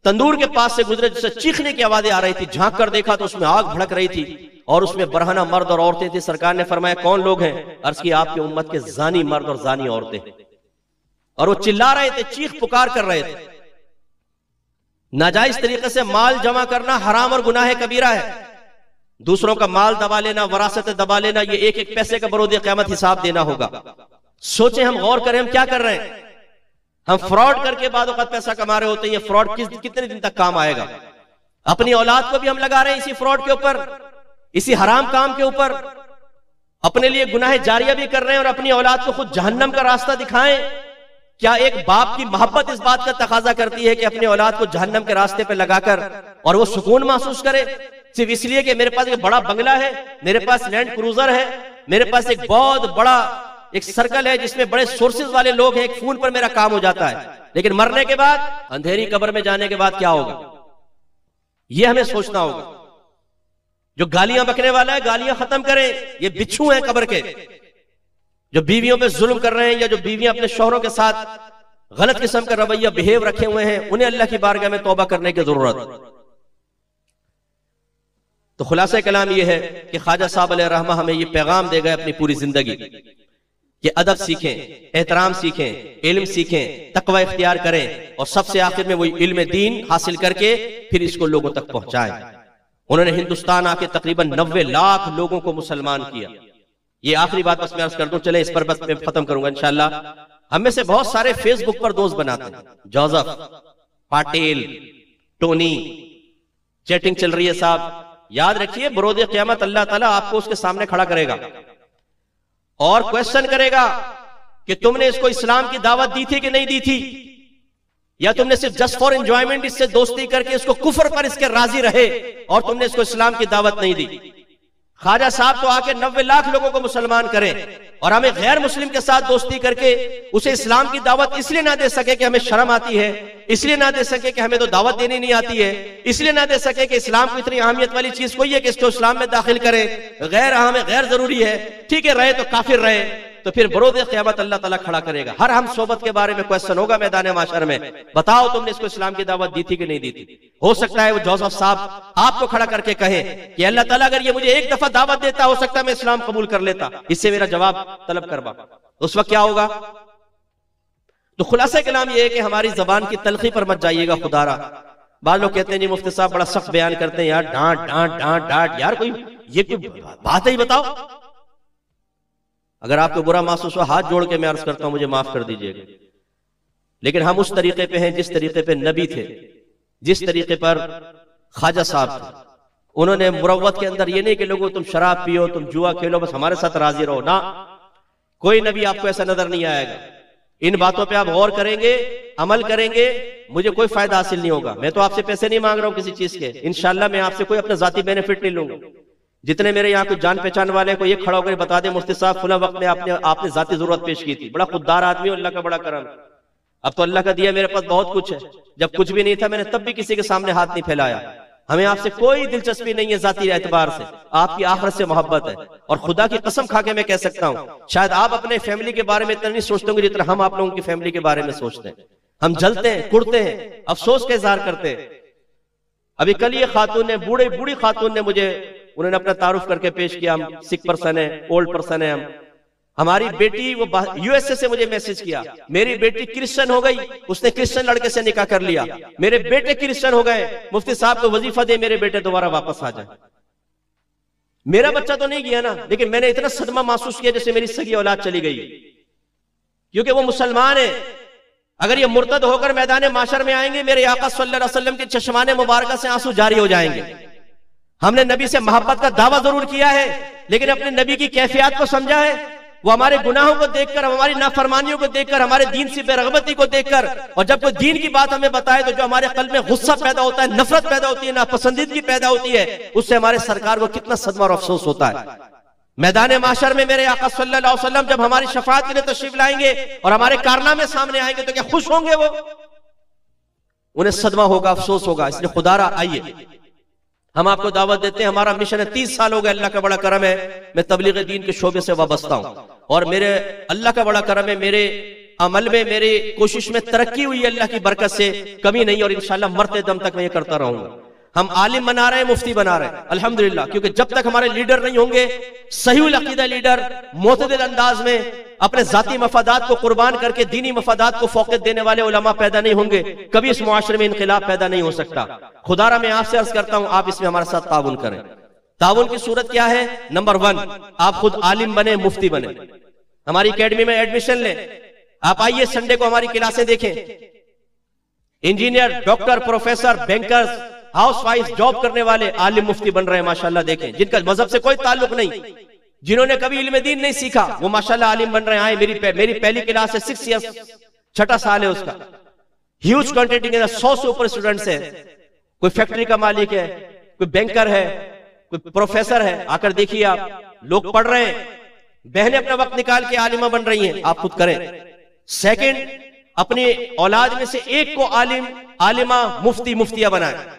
तंदूर के पास से गुजरे जिससे चीखने की आवाजें आ रही थी। झांक कर देखा तो उसमें आग भड़क रही थी और उसमें बरहना मर्द और औरतें थी। सरकार ने फरमाया कौन लोग हैं? अर्ज की आपकी उम्मत के जानी मर्द और जानी औरतें। और वो चिल्ला रहे थे, चीख पुकार कर रहे थे। नाजायज तरीके से माल जमा करना हराम और गुनाह कबीरा है। दूसरों का माल दबा लेना, वरासत दबा लेना, ये एक एक पैसे का बरोज़ क़यामत हिसाब देना होगा। सोचें, हम गौर करें, हम क्या कर रहे हैं? हम फ्रॉड करके बाद वक्त पैसा कमा रहे होते हैं। ये फ्रॉड कितने दिन तक काम आएगा? अपनी औलाद को भी हम लगा रहे हैं इसी फ्रॉड के ऊपर, इसी हराम काम के ऊपर। अपने लिए गुनाह जारिया भी कर रहे हैं और अपनी औलाद को खुद जहन्नम का रास्ता दिखाएं। क्या एक बाप की मोहब्बत इस बात का तकाजा करती है कि अपनी औलाद को जहन्नम के रास्ते पर लगाकर और वो सुकून महसूस करे सिर्फ इसलिए कि मेरे पास एक बड़ा बंगला है, मेरे पास लैंड क्रूजर है, मेरे पास एक बहुत बड़ा एक सर्कल है जिसमें बड़े सोर्सेज वाले लोग हैं, एक फोन पर मेरा काम हो जाता है। लेकिन मरने के बाद, अंधेरी कब्र में जाने के बाद क्या होगा, यह हमें सोचना होगा। जो गालियां बकने वाला है, गालियां खत्म करें। ये बिच्छू हैं कब्र के, जो बीवियों पे जुल्म कर रहे हैं या जो बीवियां अपने शौहरों के साथ गलत किस्म का रवैया बिहेव रखे हुए हैं, उन्हें अल्लाह की बारगाह में तौबा करने की जरूरत। तो खुलासा कलाम यह है कि ख्वाजा साहब अलैहि रहमा हमें यह पैगाम दे गए अपनी पूरी जिंदगी कि अदब सीखें, एहतराम सीखें, इल्म सीखें, तकवा इख्तियार करें और सबसे आखिर में वही इल्म दीन हासिल करके फिर इसको लोगों तक पहुंचाएं। उन्होंने हिंदुस्तान आके तकरीबन 90 लाख लोगों को मुसलमान किया। ये आखिरी बात बस मैं अर्ज कर दूं, चले इस पर बस मैं खत्म करूंगा इंशाल्लाह। हम में से बहुत सारे फेसबुक पर दोस्त बनाते हैं, जोसेफ, पाटिल, टोनी, चैटिंग चल रही है साहब। याद रखिए बरोज़ क़यामत अल्लाह ताला आपको उसके सामने खड़ा करेगा और क्वेश्चन करेगा कि तुमने इसको इस्लाम की दावत दी थी कि नहीं दी थी, या तुमने सिर्फ जस्ट फॉर एंजॉयमेंट इससे दोस्ती करके इसको कुफर पर इसके राजी रहे और तुमने इसको इस्लाम की दावत नहीं दी। ख्वाजा साहब तो आके 90 लाख लोगों को मुसलमान करें और हमें गैर मुस्लिम के साथ दोस्ती करके उसे इस्लाम की दावत इसलिए ना दे सके कि हमें शर्म आती है, इसलिए ना दे सके कि हमें तो दावत देनी नहीं आती है, इसलिए ना दे सके कि इस्लाम की इतनी अहमियत वाली चीज कोई है कि इसको इस्लाम में दाखिल करें, गैर हमें गैर जरूरी है, ठीक है रहे तो काफिर रहे। तो फिर बरोज़ क़यामत अल्लाह ताला खड़ा करेगा। हर हम सोबत के बारे में क्वेश्चन होगा मैदान माशर में, बताओ तुमने इसको इस्लाम की दावत दी थी कि नहीं दी थी। हो सकता है वो जोसेफ साहब आपको खड़ा करके कहे कि अल्लाह ताला अगर ये मुझे एक दफा दावत देता, हो सकता है मैं इस्लाम कबूल कर लेता, इससे मेरा जवाब तलब करवा। उस वक्त क्या होगा? तो खुलासा कलाम ये है कि हमारी जबान की तलखी पर मत जाइएगा खुदारा। बाद लोग कहते हैं जी मुफ्ती साहब बड़ा सख्त बयान करते हैं यार, डांट डांट डांट डांट। यार कोई ये कोई बात ही बताओ। अगर आपको बुरा महसूस हो, हाथ जोड़ के मैं अर्ज करता हूं मुझे माफ कर दीजिएगा, लेकिन हम उस तरीके पे हैं जिस तरीके पे नबी थे, जिस तरीके पर ख्वाजा साहब थे। उन्होंने मुरव्वत के अंदर ये नहीं कि लोगों तुम शराब पियो, तुम जुआ खेलो, बस हमारे साथ राजी रहो ना। कोई नबी आपको ऐसा नजर नहीं आएगा। इन बातों पे आप गौर करेंगे, अमल करेंगे, मुझे कोई फायदा हासिल नहीं होगा। मैं तो आपसे पैसे नहीं मांग रहा हूं किसी चीज के, इंशाल्लाह मैं आपसे कोई अपना जाती बेनिफिट नहीं लूंगा। जितने मेरे यहाँ कुछ जान पहचान वाले को ये खड़ा होकर बता दे मुफ्ती साहब फुला वक्त में आपने जाती जरूरत पेश की थी, बड़ा खुददार आदमी, अल्लाह का बड़ा करम। अब तो अल्लाह का दिया मेरे पास बहुत कुछ है, जब कुछ भी नहीं था मैंने तब भी किसी के सामने हाथ नहीं फैलाया। हमें आपसे कोई दिलचस्पी नहीं है जाती एतबार से, आपकी आखिरत से मोहब्बत है। और खुदा की कसम खा के मैं कह सकता हूँ, शायद आप अपने फैमिली के बारे में इतना नहीं सोचते होंगे जितना हम आप लोगों की फैमिली के बारे में सोचते हैं। हम जलते हैं, कुड़ते हैं, अफसोस का इजहार करते हैं। अभी कल ये खातून ने, बूढ़ी खातून ने मुझे, उन्होंने अपना तारुफ करके पेश किया, हम सिख पर्सन है, ओल्ड पर्सन है हम। हमारी बेटी वो यूएसए से मुझे मैसेज किया, मेरी बेटी क्रिश्चियन हो गई, उसने क्रिश्चियन लड़के से निकाह कर लिया, मेरे बेटे क्रिश्चियन हो गए, मुफ्ती साहब को वजीफा दे मेरे बेटे दोबारा वापस आ जाए। मेरा बच्चा तो नहीं गया ना, लेकिन मैंने इतना सदमा महसूस किया जैसे मेरी सगी औलाद चली गई, क्योंकि वो मुसलमान है। अगर ये मुर्तद होकर मैदान माशर में आएंगे, मेरे आका सल्लल्लाहु अलैहि वसल्लम के चश्माने मुबारक से आंसू जारी हो जाएंगे। हमने नबी से मोहब्बत का दावा जरूर किया है, लेकिन अपने नबी की कैफियत को समझा है? वो हमारे गुनाहों को देखकर, हमारी नाफरमानियों को देखकर, हमारे दीन से बेरगबती को देखकर, और जब कोई दीन की बात हमें बताए तो जो हमारे कल्ब में गुस्सा पैदा होता है, नफरत पैदा होती है, नापसंदीदगी पैदा होती है, उससे हमारे सरकार को कितना सदमा और अफसोस होता है। मैदान माशर में मेरे आका सल्लल्लाहु अलैहि वसल्लम जब हमारी शफाअत के लिए तशरीफ लाएंगे और हमारे कारनामे सामने आएंगे तो क्या खुश होंगे वो? उन्हें सदमा होगा, अफसोस होगा। इसलिए खुदारा आइए, हम आपको दावत देते हैं। हमारा मिशन है, 30 साल हो गए, अल्लाह का बड़ा करम है, मैं तबलीग दीन के शोबे से वाबस्ता हूं और मेरे अल्लाह का बड़ा करम है, मेरे अमल में, मेरी कोशिश में तरक्की हुई है, अल्लाह की बरकत से कमी नहीं, और इंशाल्लाह मरते दम तक मैं ये करता रहूंगा। हम आलिम बना रहे हैं, मुफ्ती बना रहे हैं अल्हम्दुलिल्लाह, क्योंकि जब तक हमारे लीडर नहीं होंगे, सही अकीदा लीडर, मोतदिल अंदाज में अपने जाती मफादात को कुर्बान करके दीनी मफादात को फौकत देने वाले उलमा पैदा नहीं होंगे, कभी इस मुआशरे में इनकलाब पैदा नहीं हो सकता। खुदारा मैं आपसे अर्ज करता हूं, आप इसमें हमारे साथ ताउन करें। ताउन की सूरत क्या है? नंबर 1, आप खुद आलिम बने, मुफ्ती बने, हमारी एकेडमी में एडमिशन लें। आप आइए, संडे को हमारी क्लासें देखें। Engineer, doctor, professor, bankers, housewife, job करने वाले आलिम मुफ्ती बन रहे हैं माशाल्लाह। देखें, जिनका मजहब से कोई ताल्लुक नहीं, जिन्होंने कभी इल्म दीन नहीं सीखा, वो माशाल्लाह आलिम बन रहे हैं। मेरी पहली क्लास है, 6 ईयर्स, 6ठा साल है उसका। ह्यूज क्वांटिटी के 100 से ऊपर स्टूडेंट्स है। कोई फैक्ट्री का मालिक है, कोई बैंकर है, कोई प्रोफेसर है। आकर देखिए, आप लोग पढ़ रहे हैं, बहनें अपना वक्त निकाल के आलिमा बन रही हैं, आप खुद करें। सेकंड, अपनी औलाद में से एक को आलिम, आलिमा, मुफ्ती, मुफ्तिया बनाए।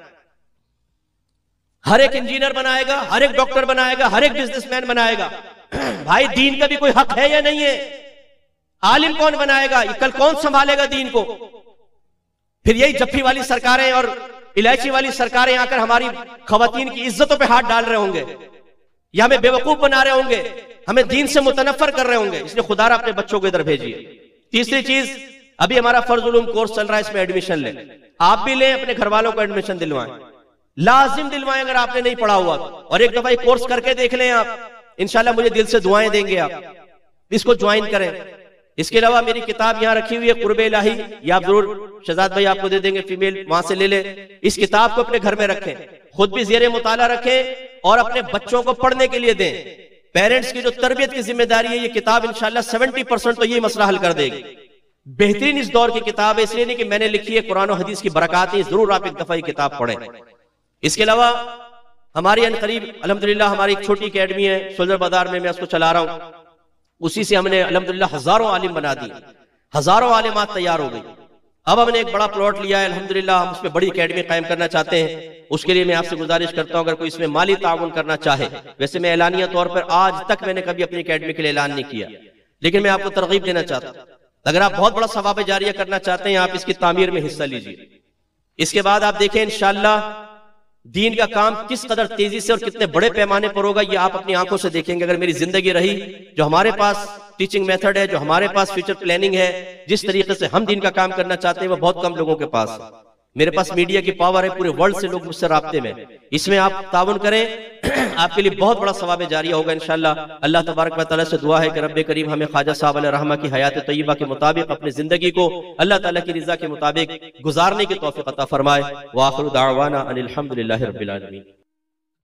हर एक इंजीनियर बनाएगा, हर एक डॉक्टर बनाएगा, हर एक बिजनेसमैन बनाएगा। भाई, दीन का भी कोई हक है या नहीं है? आलिम कौन बनाएगा? ये कल कौन संभालेगा दीन को? फिर यही जफ्फी वाली सरकारें और इलायची वाली सरकारें आकर हमारी खवातीन की इज्जतों पे हाथ डाल रहे होंगे, या हमें बेवकूफ बना रहे होंगे, हमें दीन से मुतनफर कर रहे होंगे। इसलिए खुदारा अपने बच्चों को इधर भेजिए। तीसरी चीज, अभी हमारा फर्ज उलूम कोर्स चल रहा है, इसमें एडमिशन लें। आप भी लें, अपने घर वालों को एडमिशन दिलवाएं, लाजिम दिलवाएं अगर आपने नहीं पढ़ा हुआ तो। और एक दफा कोर्स करके देख लें आप, इंशाल्लाह मुझे दिल से दुआएं देंगे आप। इसको ज्वाइन करें। इसके अलावा मेरी किताब यहाँ रखी हुई है, कुर्बे इलाही, ये आप जरूर, शहजाद भाई आपको दे देंगे, फीमेल, वहां से ले ले। इस किताब को अपने घर में रखें, खुद भी ज़ेरे मुताला रखें और अपने बच्चों को पढ़ने के लिए दें। पेरेंट्स की जो तरबियत की जिम्मेदारी है, ये किताब इंशाल्लाह 70% तो ये मसला हल कर देगी। बेहतरीन इस दौर की किताब है, इसलिए नहीं कि मैंने लिखी है, कुरान और हदीस की बरकत है, जरूर आप एक दफा ये किताब पढ़ें। इसके अलावा हमारी अनकरीब अल्हम्दुलिल्लाह हमारी एक छोटी अकेडमी है शोल्डर बाजार में, मैं उसको चला रहा हूं। उसी से हमने अल्हम्दुलिल्लाह हजारों आलिम बना दिए, हजारों आलिमात तैयार हो गई। अब हमने एक बड़ा प्लॉट लिया है अल्हम्दुलिल्लाह, हम उसमें बड़ी अकेडमी कायम करना चाहते हैं। उसके लिए मैं आपसे गुजारिश करता हूं, अगर कोई इसमें माली ताउन करना चाहे, वैसे मैं एलानिया तौर पर आज तक मैंने कभी अपनी अकेडमी के लिए ऐलान नहीं किया, लेकिन मैं आपको तरगीब देना चाहता हूं। अगर आप बहुत बड़ा सवाब जारिया करना चाहते हैं, आप इसकी तामीर में हिस्सा लीजिए। इसके बाद आप देखें इंशाअल्लाह दीन का काम किस कदर तेजी से और कितने बड़े पैमाने पर होगा, ये आप अपनी आंखों से देखेंगे। अगर मेरी जिंदगी रही, जो हमारे पास टीचिंग मेथड है, जो हमारे पास फ्यूचर प्लानिंग है, जिस तरीके से हम दीन का काम करना चाहते हैं, वो बहुत कम लोगों के पास है। मेरे पास मीडिया की पावर है, पूरे वर्ल्ड से लोग मुझसे राब्ते में। इसमें आप ताउन करें, आपके लिए बहुत बड़ा सवाब जारिया होगा इंशाअल्लाह। अल्लाह तबारक व तआला से दुआ है कि रब्बे करीम हमें ख्वाजा साहब अलैहिर्रहमा की हयात तय्यबा के मुताबिक अपनी जिंदगी को अल्लाह ताला की रिजा के मुताबिक गुजारने की तौफीक अता फरमाए। व आखिरु दाअवाना अनिल हम्दुलिल्लाहि रब्बिल आलमीन।